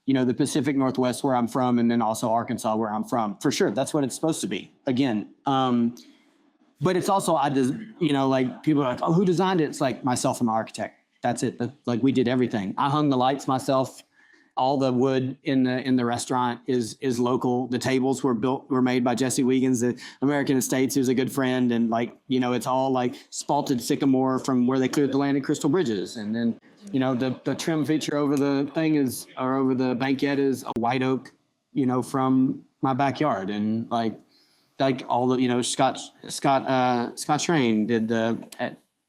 the Pacific Northwest where I'm from, and then also Arkansas where I'm from. For sure, that's what it's supposed to be. Again, but it's also like people are like, oh, who designed it? It's like myself and my architect. That's it. Like we did everything. I hung the lights myself. All the wood in the restaurant is local. The tables were made by Jesse Wiegans at American Estates, who's a good friend, and it's all like spalted sycamore from where they cleared the land in Crystal Bridges. And then the trim feature over the over the banquette is a white oak, from my backyard, and like all the Scott Train did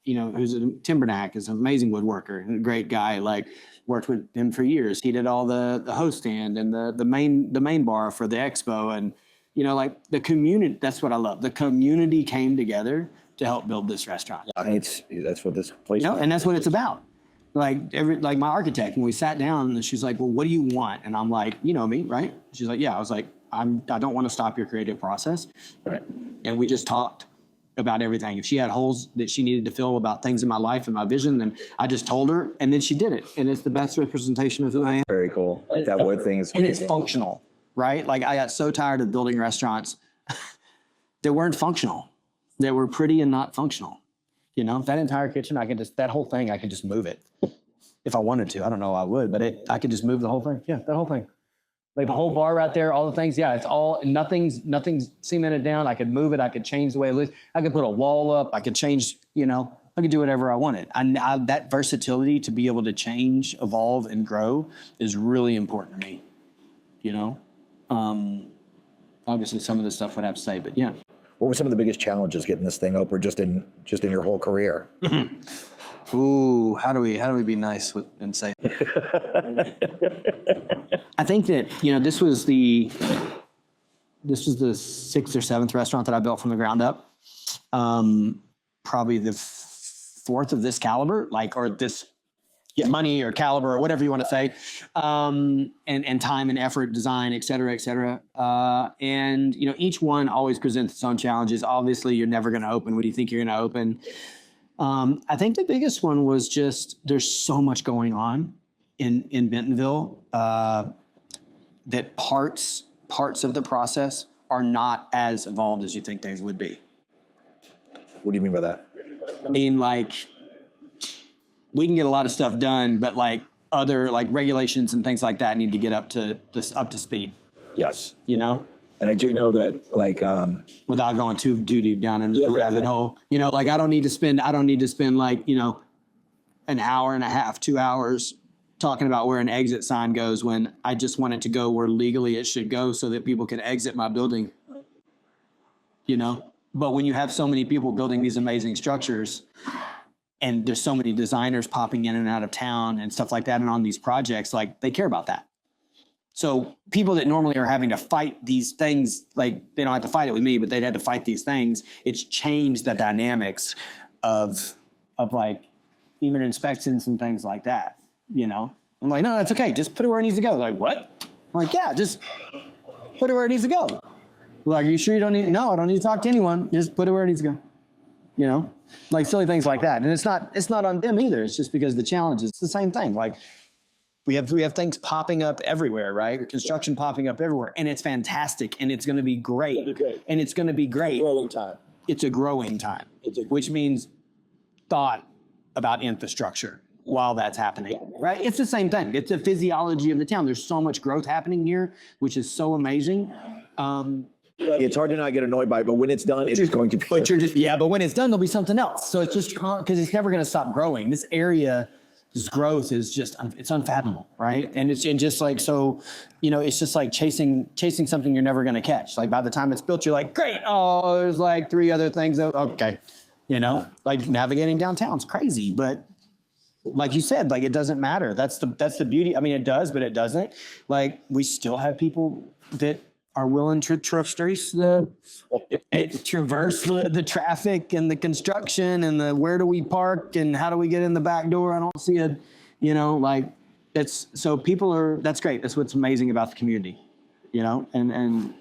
who's a Timbernack, is an amazing woodworker, a great guy. Like, worked with him for years. He did all the host stand and the main bar for the expo, and like the community. That's what I love. The community came together to help build this restaurant. That's what this place. And that's what it's about. Like my architect, when we sat down, and she's like, "Well, what do you want?" And I'm like, "You know me, right?" She's like, "Yeah." I was like, I don't want to stop your creative process." Right. And we just talked about everything. If she had holes that she needed to fill about things in my life and my vision, then I just told her, and then she did it. And it's the best representation of who I am. Very cool. That wood thing is. And it's functional, right? Like, I got so tired of building restaurants that weren't functional, that were pretty and not functional. That entire kitchen, that whole thing, I could just move it if I wanted to. I don't know I would, but I could just move the whole thing. Yeah, that whole thing. Like the whole bar right there, all the things. Yeah, it's all, nothing's cemented down. I could move it. I could change the way it looks. I could put a wall up. I could change, I could do whatever I wanted. That versatility to be able to change, evolve, and grow is really important to me. Obviously some of the stuff would have to say, but yeah. What were some of the biggest challenges getting this thing open just in your whole career? Ooh, how do we be nice and say? I think that this was the 6th or 7th restaurant that I built from the ground up. Probably the 4th of this caliber, or this money or caliber or whatever you want to say, and time and effort, design, et cetera, et cetera. And each one always presents its own challenges. Obviously, you're never going to open what do you think you're going to open. I think the biggest one was just there's so much going on in Bentonville that parts of the process are not as evolved as you think they would be. What do you mean by that? I mean, like, we can get a lot of stuff done, but like other regulations and things like that need to get up to speed. Yes. And I do know that, like, without going too deep down in the rabbit hole, like I don't need to spend like, an hour and a half, 2 hours talking about where an exit sign goes when I just want it to go where legally it should go so that people can exit my building, But when you have so many people building these amazing structures and there's so many designers popping in and out of town and stuff like that and on these projects, like they care about that. So people that normally are having to fight these things, like they don't have to fight it with me, but they'd had to fight these things. It's changed the dynamics of like even inspections and things like that, I'm like, no, that's okay. Just put it where it needs to go. Like, what? I'm like, yeah, just put it where it needs to go. Like, are you sure you don't need? No, I don't need to talk to anyone. Just put it where it needs to go. Like silly things like that. And it's not on them either. It's just because the challenge is the same thing. Like we have things popping up everywhere, right? Construction popping up everywhere, and it's fantastic, and it's going to be great, and it's going to be great. growing time. It's a growing time, which means thought about infrastructure while that's happening, right? It's the same thing. It's the physiology of the town. There's so much growth happening here, which is so amazing. It's hard to not get annoyed by it, but when it's done, it's going to be. But when it's done, there'll be something else. So it's just because it's never going to stop growing. This area, this growth is just, it's unfathomable, right? And it's just like, so, it's just like chasing something you're never going to catch. Like by the time it's built, you're like, great. Oh, there's like 3 other things. Okay. Like navigating downtown's crazy, but like you said, like it doesn't matter. That's the beauty. I mean, it does, but it doesn't. Like we still have people that are willing to traverse the traffic and the construction and the where do we park and how do we get in the back door? I don't see like it's so people are. That's great. That's what's amazing about the community, and.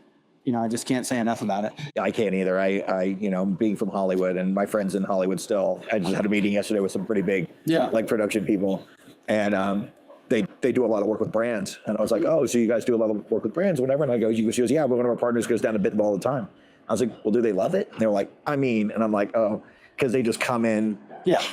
I just can't say enough about it. I can't either. I being from Hollywood and my friends in Hollywood still, I just had a meeting yesterday with some pretty big, like production people. And they do a lot of work with brands. And I was like, oh, so you guys do a lot of work with brands, whatever. And she goes, yeah, but one of our partners goes down to Bentonville all the time. I was like, well, do they love it? And they were like, and I'm like, oh, because they just come in,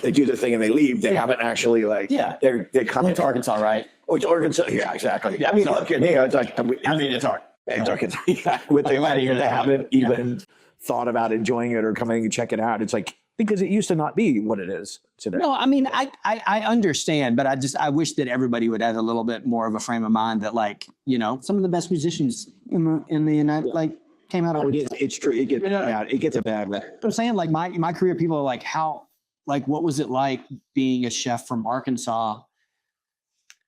they do their thing and they leave. They haven't actually they come into Arkansas, right? Oh, it's Arkansas. Yeah, exactly. I mean, it's like, it's hard. With the amount of years they haven't even thought about enjoying it or coming and check it out. It's like, because it used to not be what it is today. No, I mean, I understand, but I wish that everybody would have a little bit more of a frame of mind that like, some of the best musicians in the United, like came out of it's true. It gets a bad. But I'm saying like my career, people are like, what was it like being a chef from Arkansas?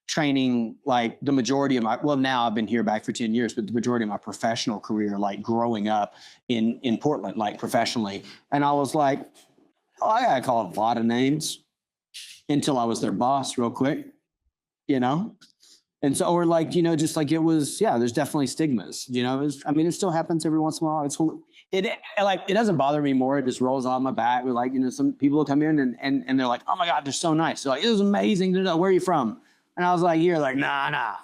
Training like the majority of now I've been here back for 10 years, but the majority of my professional career, like growing up in Portland, like professionally. And I was like, I got called a lot of names until I was their boss real quick, And so, or like, just like it was, there's definitely stigmas, it still happens every once in a while. It doesn't bother me more. It just rolls on my back. We're like, some people will come in and they're like, oh my God, they're so nice. They're like, it was amazing to know. Where are you from? And I was like, you're like, nah.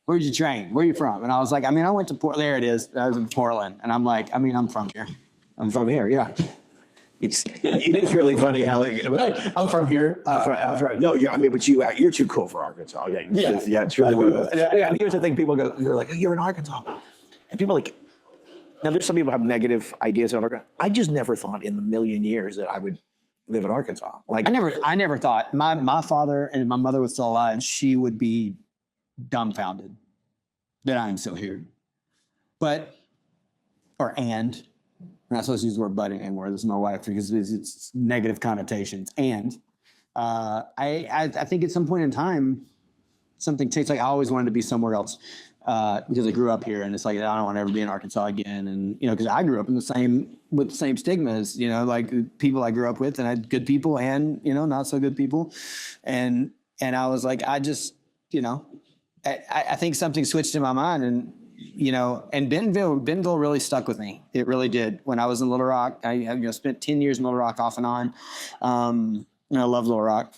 Where'd you train? Where are you from? And I was like, I went to Portland. There it is. I was in Portland. And I'm like, I'm from here. I'm from here. Yeah. It is really funny how I'm from here. No, yeah. But you're too cool for Arkansas. Yeah. It's really. And here's the thing: people go, they're like, you're in Arkansas, and people are like. Now, there's some people have negative ideas on Arkansas. I just never thought in a million years that I would live in Arkansas. Like I never thought my father and my mother was still alive, she would be dumbfounded that I am still here. We're not supposed to use the word but anymore. This is my wife because it's negative connotations. And I think at some point in time, something takes like I always wanted to be somewhere else. Because I grew up here, and it's like I don't want to ever be in Arkansas again, and because I grew up with the same stigmas, like people I grew up with, and I had good people and not so good people, and I was like, I just I think something switched in my mind, and and Bentonville really stuck with me. It really did. When I was in Little Rock, I spent 10 years in Little Rock off and on. I love Little Rock.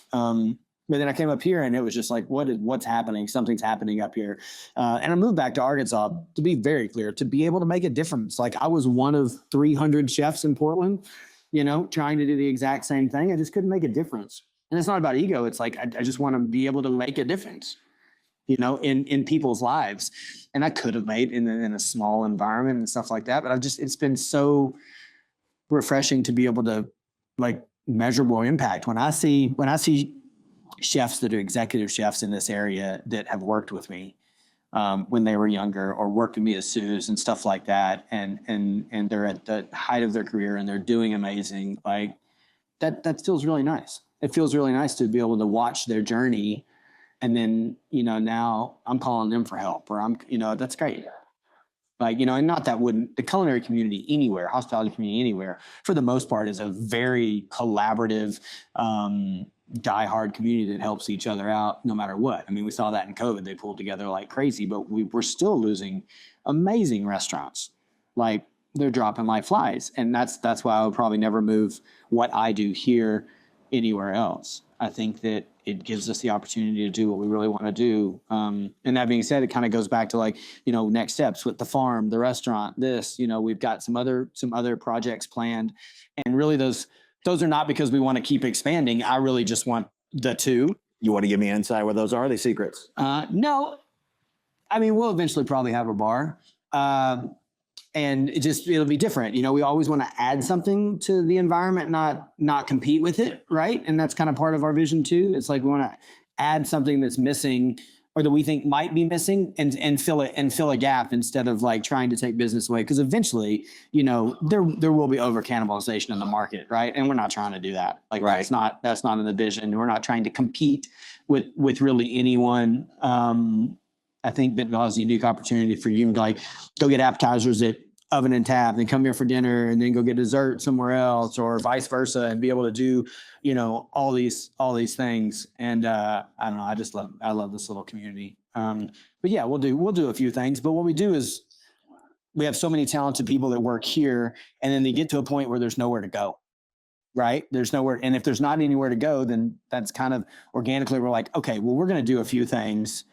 But then I came up here and it was just like, what's happening? Something's happening up here. And I moved back to Arkansas, to be very clear, to be able to make a difference. Like I was one of 300 chefs in Portland, trying to do the exact same thing. I just couldn't make a difference. And it's not about ego. It's like, I just want to be able to make a difference. in people's lives. And I could have made in a small environment and stuff like that. But it's been so refreshing to be able to like measurable impact. When I see chefs that are executive chefs in this area that have worked with me when they were younger or worked with me as sous and stuff like that, and they're at the height of their career and they're doing amazing, like that feels really nice. It feels really nice to be able to watch their journey. And then, now I'm calling them for help, or that's great. Like, and not that the culinary community anywhere, hospitality community anywhere, for the most part, is a very collaborative, diehard community that helps each other out no matter what. I mean, we saw that in COVID. They pulled together like crazy, but we're still losing amazing restaurants. Like, they're dropping like flies. And that's why I would probably never move what I do here anywhere else. I think that it gives us the opportunity to do what we really want to do. And that being said, it kind of goes back to like, next steps with the farm, the restaurant, we've got some other projects planned. And really those are not because we want to keep expanding. I really just want the two. You want to give me insight where those are? Are they secrets? No. I mean, we'll eventually probably have a bar. And it'll be different. We always want to add something to the environment, not compete with it, right? And that's kind of part of our vision too. It's like we want to add something that's missing or that we think might be missing and fill a gap instead of like trying to take business away. Because eventually, there will be over cannibalization in the market, right? And we're not trying to do that. Like right. That's not in the vision. We're not trying to compete with really anyone. I think Bentonville has a unique opportunity for you to like go get appetizers at Oven and Tap, then come here for dinner, and then go get dessert somewhere else, or vice versa, and be able to do, all these things. And I don't know, I love this little community. But yeah, we'll do a few things. But what we do is we have so many talented people that work here, and then they get to a point where there's nowhere to go. Right? There's nowhere. And if there's not anywhere to go, then that's kind of organically, we're like, okay, well, we're going to do a few things.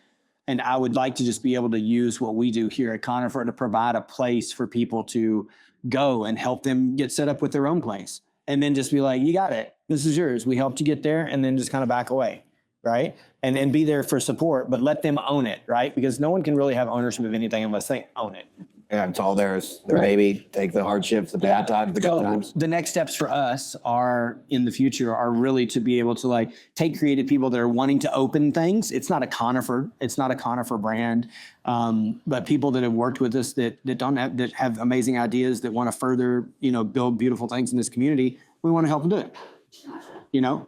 And I would like to just be able to use what we do here at Conifer to provide a place for people to go and help them get set up with their own place. And then just be like, you got it. This is yours. We helped you get there, and then just kind of back away. Right? And be there for support, but let them own it. Right? Because no one can really have ownership of anything unless they own it. Yeah, it's all theirs. Their baby. Take the hardships, the bad times, the good times. The next steps for us in the future are really to be able to like take creative people that are wanting to open things. It's not a Conifer brand, but people that have worked with us that have amazing ideas that want to further, build beautiful things in this community. We want to help them do it.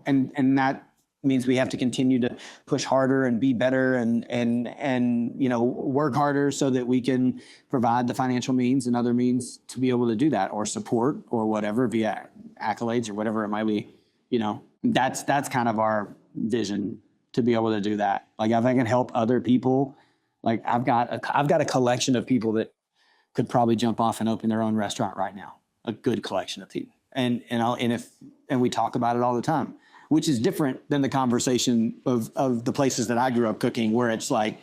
And that means we have to continue to push harder and be better and work harder so that we can provide the financial means and other means to be able to do that, or support or whatever via accolades or whatever it might be. That's kind of our vision, to be able to do that. Like if I can help other people, like I've got a collection of people that could probably jump off and open their own restaurant right now. A good collection of people. And we talk about it all the time, which is different than the conversation of the places that I grew up cooking, where it's like,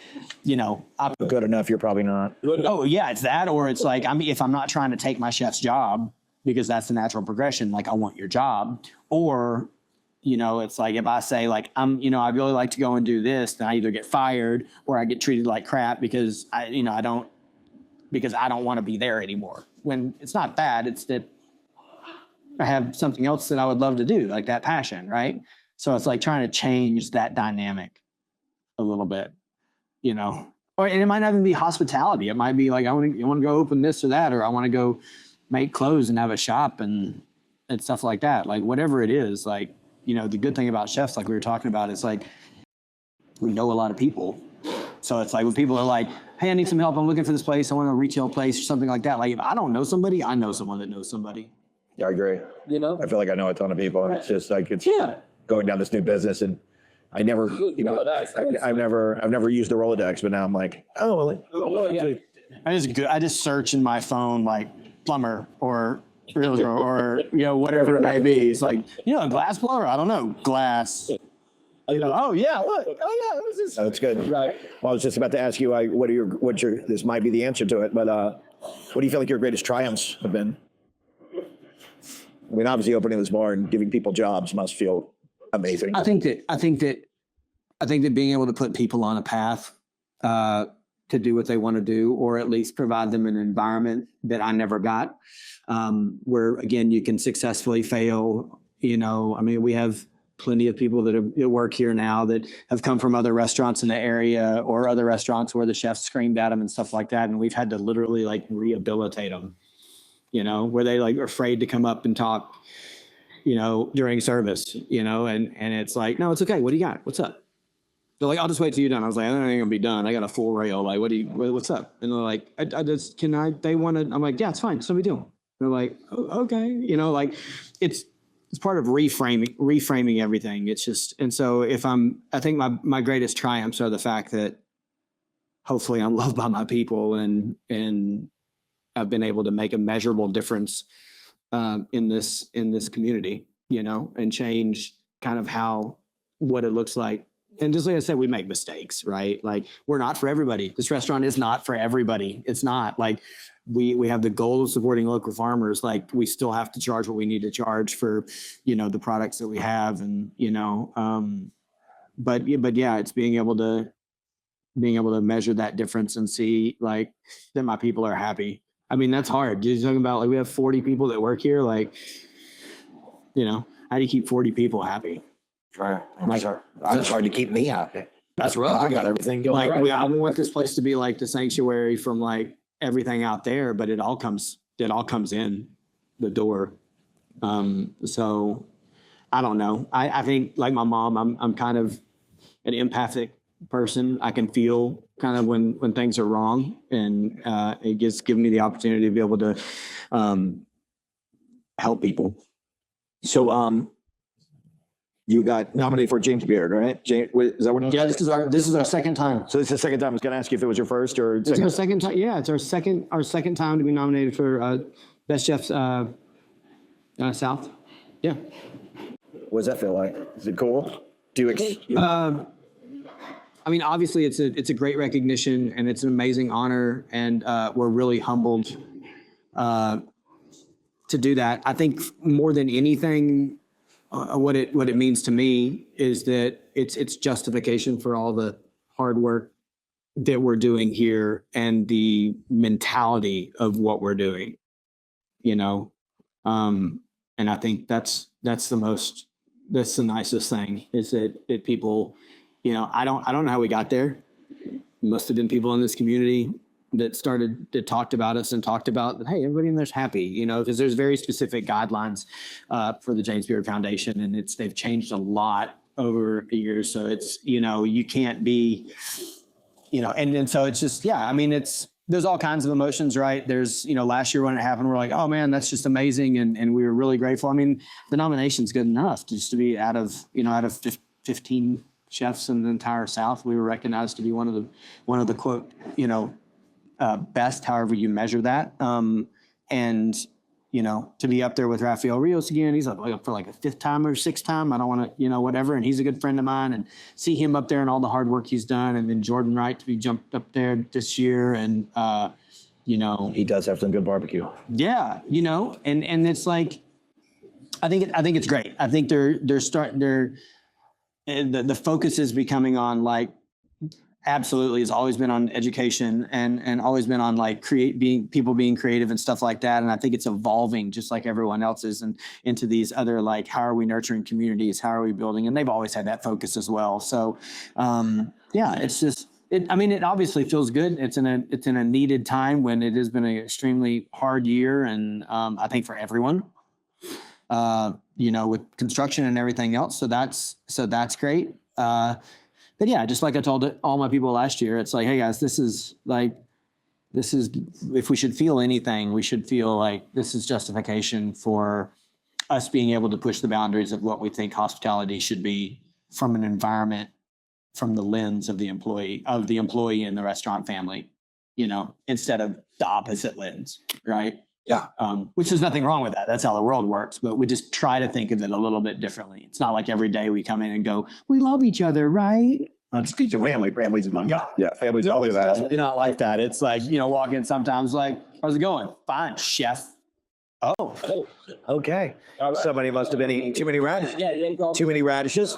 I'm good enough, you're probably not. Oh yeah, it's that, or it's like, if I'm not trying to take my chef's job, because that's the natural progression, like I want your job, or, it's like if I say like, I really like to go and do this, then I either get fired or I get treated like crap because I don't want to be there anymore. When it's not that, it's that I have something else that I would love to do, like that passion, right? So it's like trying to change that dynamic a little bit, Or and it might not even be hospitality. It might be like I want to go open this or that, or I want to go make clothes and have a shop and stuff like that. Like whatever it is, like the good thing about chefs, like we were talking about, is like we know a lot of people. So it's like when people are like, hey, I need some help. I'm looking for this place. I want a retail place or something like that. Like if I don't know somebody, I know someone that knows somebody. Yeah, I agree. I feel like I know a ton of people, and it's just like going down this new business, and I never, I've never used the Rolodex, but now I'm like, I just search in my phone like plumber or realtor or whatever it may be. It's like a glass blower. I don't know, glass. Oh yeah, look. Oh yeah, what is this? That's good. Right. Well, I was just about to ask you, what's your? This might be the answer to it, but what do you feel like your greatest triumphs have been? I mean, obviously, opening this bar and giving people jobs must feel amazing. I think that being able to put people on a path to do what they want to do, or at least provide them an environment that I never got, where again, you can successfully fail. You know, I mean, we have plenty of people that work here now that have come from other restaurants in the area or other restaurants where the chefs screamed at them and stuff like that. And we've had to literally like rehabilitate them, you know, where they like are afraid to come up and talk, you know, during service, you know, and it's like, no, it's okay. What do you got? What's up? They're like, I'll just wait till you're done. I was like, I ain't gonna be done. I got a full rail. Like, what's up? And they're like, they want to, I'm like, yeah, it's fine. It's no big deal. They're like, oh, okay. You know, like it's part of reframing everything. It's just, and so I think my greatest triumphs are the fact that hopefully I'm loved by my people and I've been able to make a measurable difference in this community, you know, and change kind of what it looks like. And just like I said, we make mistakes, right? Like we're not for everybody. This restaurant is not for everybody. It's not like we have the goal of supporting local farmers. Like we still have to charge what we need to charge for, you know, the products that we have, and you know, but yeah, it's being able to measure that difference and see like that my people are happy. I mean, that's hard. You're talking about like we have 40 people that work here. Like, you know, how do you keep 40 people happy? Right. It's hard to keep me happy. That's rough. I got everything going. Like right. I want this place to be like the sanctuary from like everything out there, but it all comes in the door. So I don't know. I think like my mom, I'm kind of an empathic person. I can feel kind of when things are wrong, and it just gives me the opportunity to be able to help people. So, you got nominated for James Beard, right? James, is that what? Yeah, this is our second time. So this is the second time. I was going to ask you if it was your first or It's our second time. Yeah, it's our second time to be nominated for Best Chefs South. Yeah. What does that feel like? Is it cool? I mean, obviously, it's a great recognition and it's an amazing honor, and we're really humbled to do that. I think more than anything, what it means to me is that it's justification for all the hard work that we're doing here and the mentality of what we're doing, you know. And I think that's the nicest thing is that people, you know, I don't know how we got there. Must have been people in this community that talked about us and talked about that, hey, everybody in there's happy, you know, because there's very specific guidelines for the James Beard Foundation, and they've changed a lot over the years. So it's, you know, you can't be, you know, and so it's just, yeah, I mean, there's all kinds of emotions, right? There's, you know, last year when it happened, we're like, oh man, that's just amazing. And we were really grateful. I mean, the nomination's good enough just to be out of 15 chefs in the entire South. We were recognized to be one of the quote, you know, best, however you measure that. And, you know, to be up there with Rafael Rios again, he's up for like a fifth time or sixth time. I don't want to, you know, whatever. And he's a good friend of mine, and see him up there and all the hard work he's done. And then Jordan Wright to be jumped up there this year. And, you know, he does have some good barbecue. Yeah. You know, and it's like, I think it's great. I think the focus is becoming on like, absolutely, it's always been on education and always been on like people being creative and stuff like that. And I think it's evolving just like everyone else's, and into these other like, how are we nurturing communities? How are we building? And they've always had that focus as well. So yeah, it's just, I mean, it obviously feels good. It's in a needed time when it has been an extremely hard year. And I think for everyone, you know, with construction and everything else. So that's great. But yeah, just like I told all my people last year, it's like, hey guys, this is if we should feel anything, we should feel like this is justification for us being able to push the boundaries of what we think hospitality should be from an environment, from the lens of the employee in the restaurant family, you know, instead of the opposite lens, right? Yeah. Which there's nothing wrong with that. That's how the world works. But we just try to think of it a little bit differently. It's not like every day we come in and go, we love each other, right? It's your family. Family's among yeah. Family's always that. It's not like that. It's like, you know, walk in sometimes like, how's it going? Fine, chef. Oh, okay. Somebody must have been eating too many radishes. Too many radishes.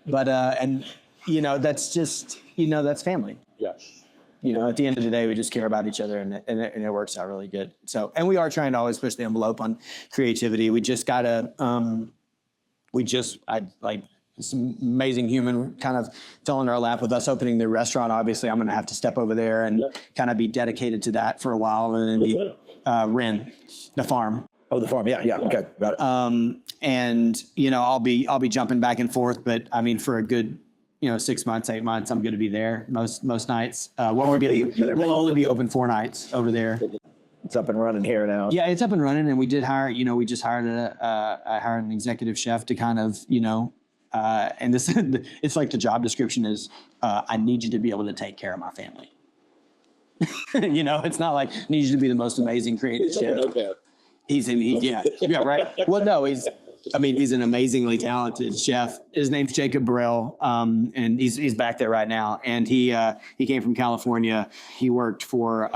But and that's just, that's family. Yeah. At the end of the day, we just care about each other, and it works out really good. So, and we are trying to always push the envelope on creativity. We just got this amazing human kind of fell in our lap with us opening the restaurant. Obviously, I'm going to have to step over there and kind of be dedicated to that for a while, and then be Ren, the farm. Oh, the farm. Yeah. Okay. Got it. And I'll be jumping back and forth, but I mean, for a good 6 months, 8 months, I'm going to be there most nights. We'll only be open 4 nights over there. It's up and running here now. Yeah, it's up and running, and we did hire. We just hired I hired an executive chef to kind of and this it's like the job description is I need you to be able to take care of my family. It's not like I need you to be the most amazing creative chef. Okay. Yeah, right. Well, no, he's an amazingly talented chef. His name's Jacob Burrell, and he's back there right now. And he came from California. He worked for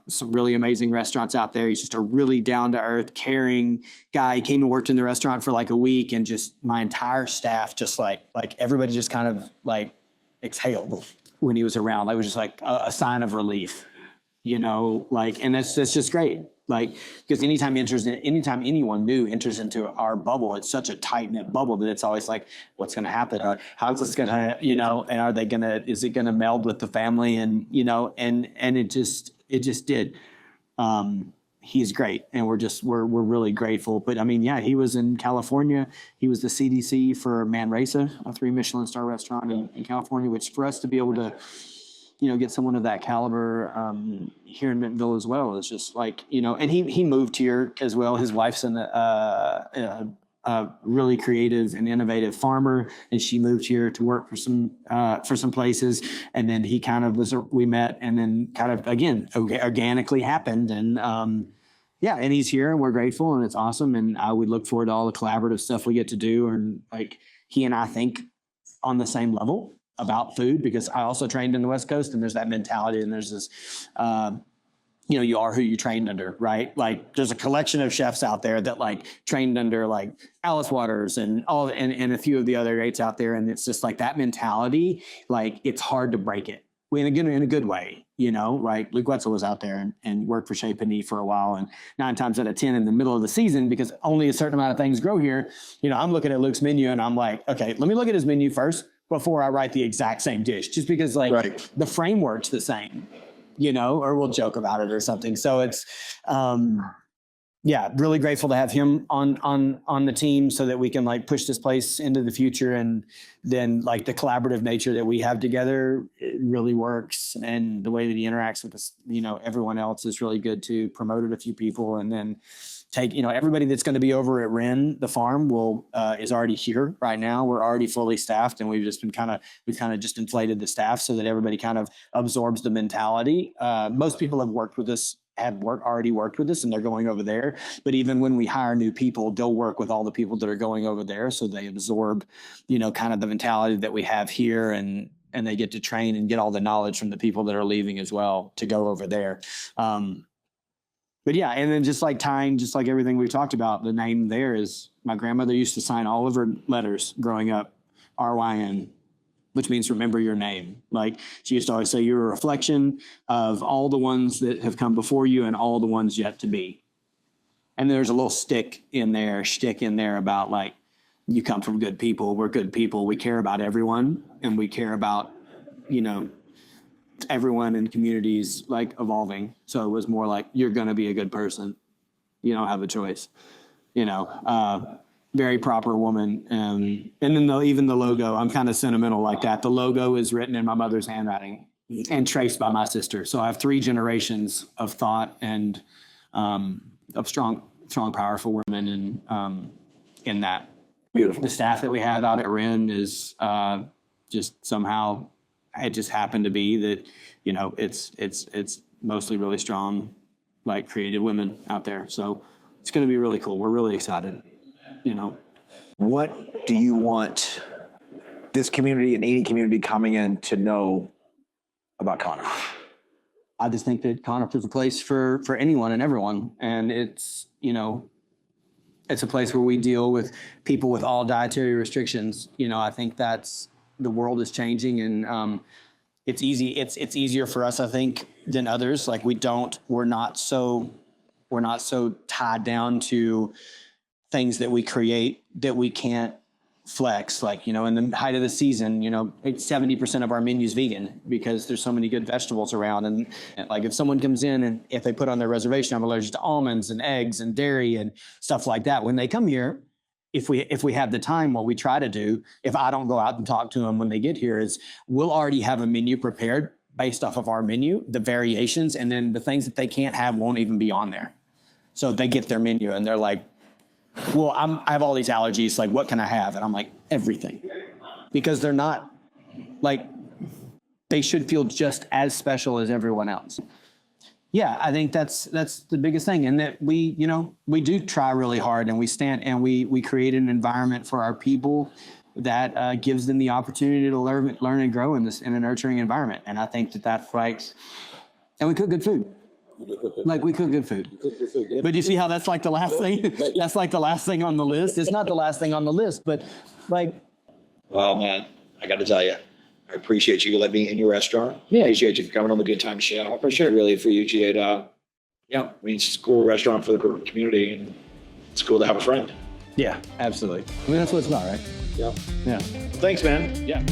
some really amazing restaurants out there. He's just a really down-to-earth, caring guy. He came and worked in the restaurant for like a week, and just my entire staff, just like everybody just kind of like exhaled when he was around. It was just like a sign of relief, and that's just great. Because anytime anyone new enters into our bubble, it's such a tight-knit bubble that it's always like, what's going to happen? How's this going to, and is it going to meld with the family? And, and it just did. He's great. And we're really grateful. But I mean, yeah, he was in California. He was the CDC for Manresa, a 3 Michelin star restaurant in California, which for us to be able to, get someone of that caliber here in Bentonville as well is just like, and he moved here as well. His wife's a really creative and innovative farmer, and she moved here to work for some places. And then he kind of we met, and then kind of again organically happened, and and he's here, and we're grateful, and it's awesome. And we look forward to all the collaborative stuff we get to do, and like he and I think on the same level about food, because I also trained in the West Coast, and there's that mentality, and there's this, you are who you trained under, right? Like there's a collection of chefs out there that like trained under like Alice Waters and a few of the other greats out there. And it's just like that mentality, like it's hard to break it in a good way, right? Luke Wetzel was out there and worked for Chez Panisse for a while, and 9 times out of 10 in the middle of the season, because only a certain amount of things grow here. I'm looking at Luke's menu and I'm like, okay, let me look at his menu first before I write the exact same dish, just because the framework's the same, or we'll joke about it or something. So it's, really grateful to have him on the team so that we can like push this place into the future. And then like the collaborative nature that we have together, it really works. And the way that he interacts with us, everyone else is really good too. Promoted a few people, and then everybody that's going to be over at Ren, the farm, is already here right now. We're already fully staffed, and we've kind of just inflated the staff so that everybody kind of absorbs the mentality. Most people have already worked with us, and they're going over there. But even when we hire new people, they'll work with all the people that are going over there, so they absorb, kind of the mentality that we have here, and they get to train and get all the knowledge from the people that are leaving as well to go over there. But yeah, and then just like everything we've talked about, the name there is, my grandmother used to sign all of her letters growing up, RYN, which means remember your name. Like she used to always say, you're a reflection of all the ones that have come before you and all the ones yet to be. And there's a little shtick in there about like, you come from good people, we're good people, we care about everyone, and we care about, everyone in communities like evolving. So it was more like, you're going to be a good person. You don't have a choice, very proper woman. And then even the logo, I'm kind of sentimental like that. The logo is written in my mother's handwriting and traced by my sister. So I have 3 generations of thought and of strong, powerful women in that. Beautiful. The staff that we had out at Ren is just somehow, it just happened to be that, it's mostly really strong, like creative women out there. So it's going to be really cool. We're really excited, What do you want this community and any community coming in to know about Conifer? I just think that Conifer is a place for anyone and everyone. And it's, it's a place where we deal with people with all dietary restrictions. I think that's the world is changing, and it's easy. It's easier for us, I think, than others. Like we're not so tied down to things that we create that we can't flex. Like, in the height of the season, 70% of our menu is vegan because there's so many good vegetables around. And like if someone comes in and if they put on their reservation, I'm allergic to almonds and eggs and dairy and stuff like that. When they come here, if we have the time, what we try to do, if I don't go out and talk to them when they get here, is we'll already have a menu prepared based off of our menu, the variations, and then the things that they can't have won't even be on there. So they get their menu and they're like, well, I have all these allergies, like what can I have? And I'm like, everything. Because they're not, like, they should feel just as special as everyone else. Yeah, I think that's the biggest thing. And that we do try really hard, and we stand and we create an environment for our people that gives them the opportunity to learn and grow in a nurturing environment. And I think that's right. And we cook good food. Like we cook good food. But you see how that's like the last thing? That's like the last thing on the list. It's not the last thing on the list, but like. Well, man, I got to tell you, I appreciate you letting me in your restaurant. Yeah. Appreciate you coming on the Good Times show. For sure. Really appreciate it's a cool restaurant for the community, and it's cool to have a friend. Yeah, absolutely. I mean, that's what it's about, right? Yeah. Yeah. Thanks, man. Yeah.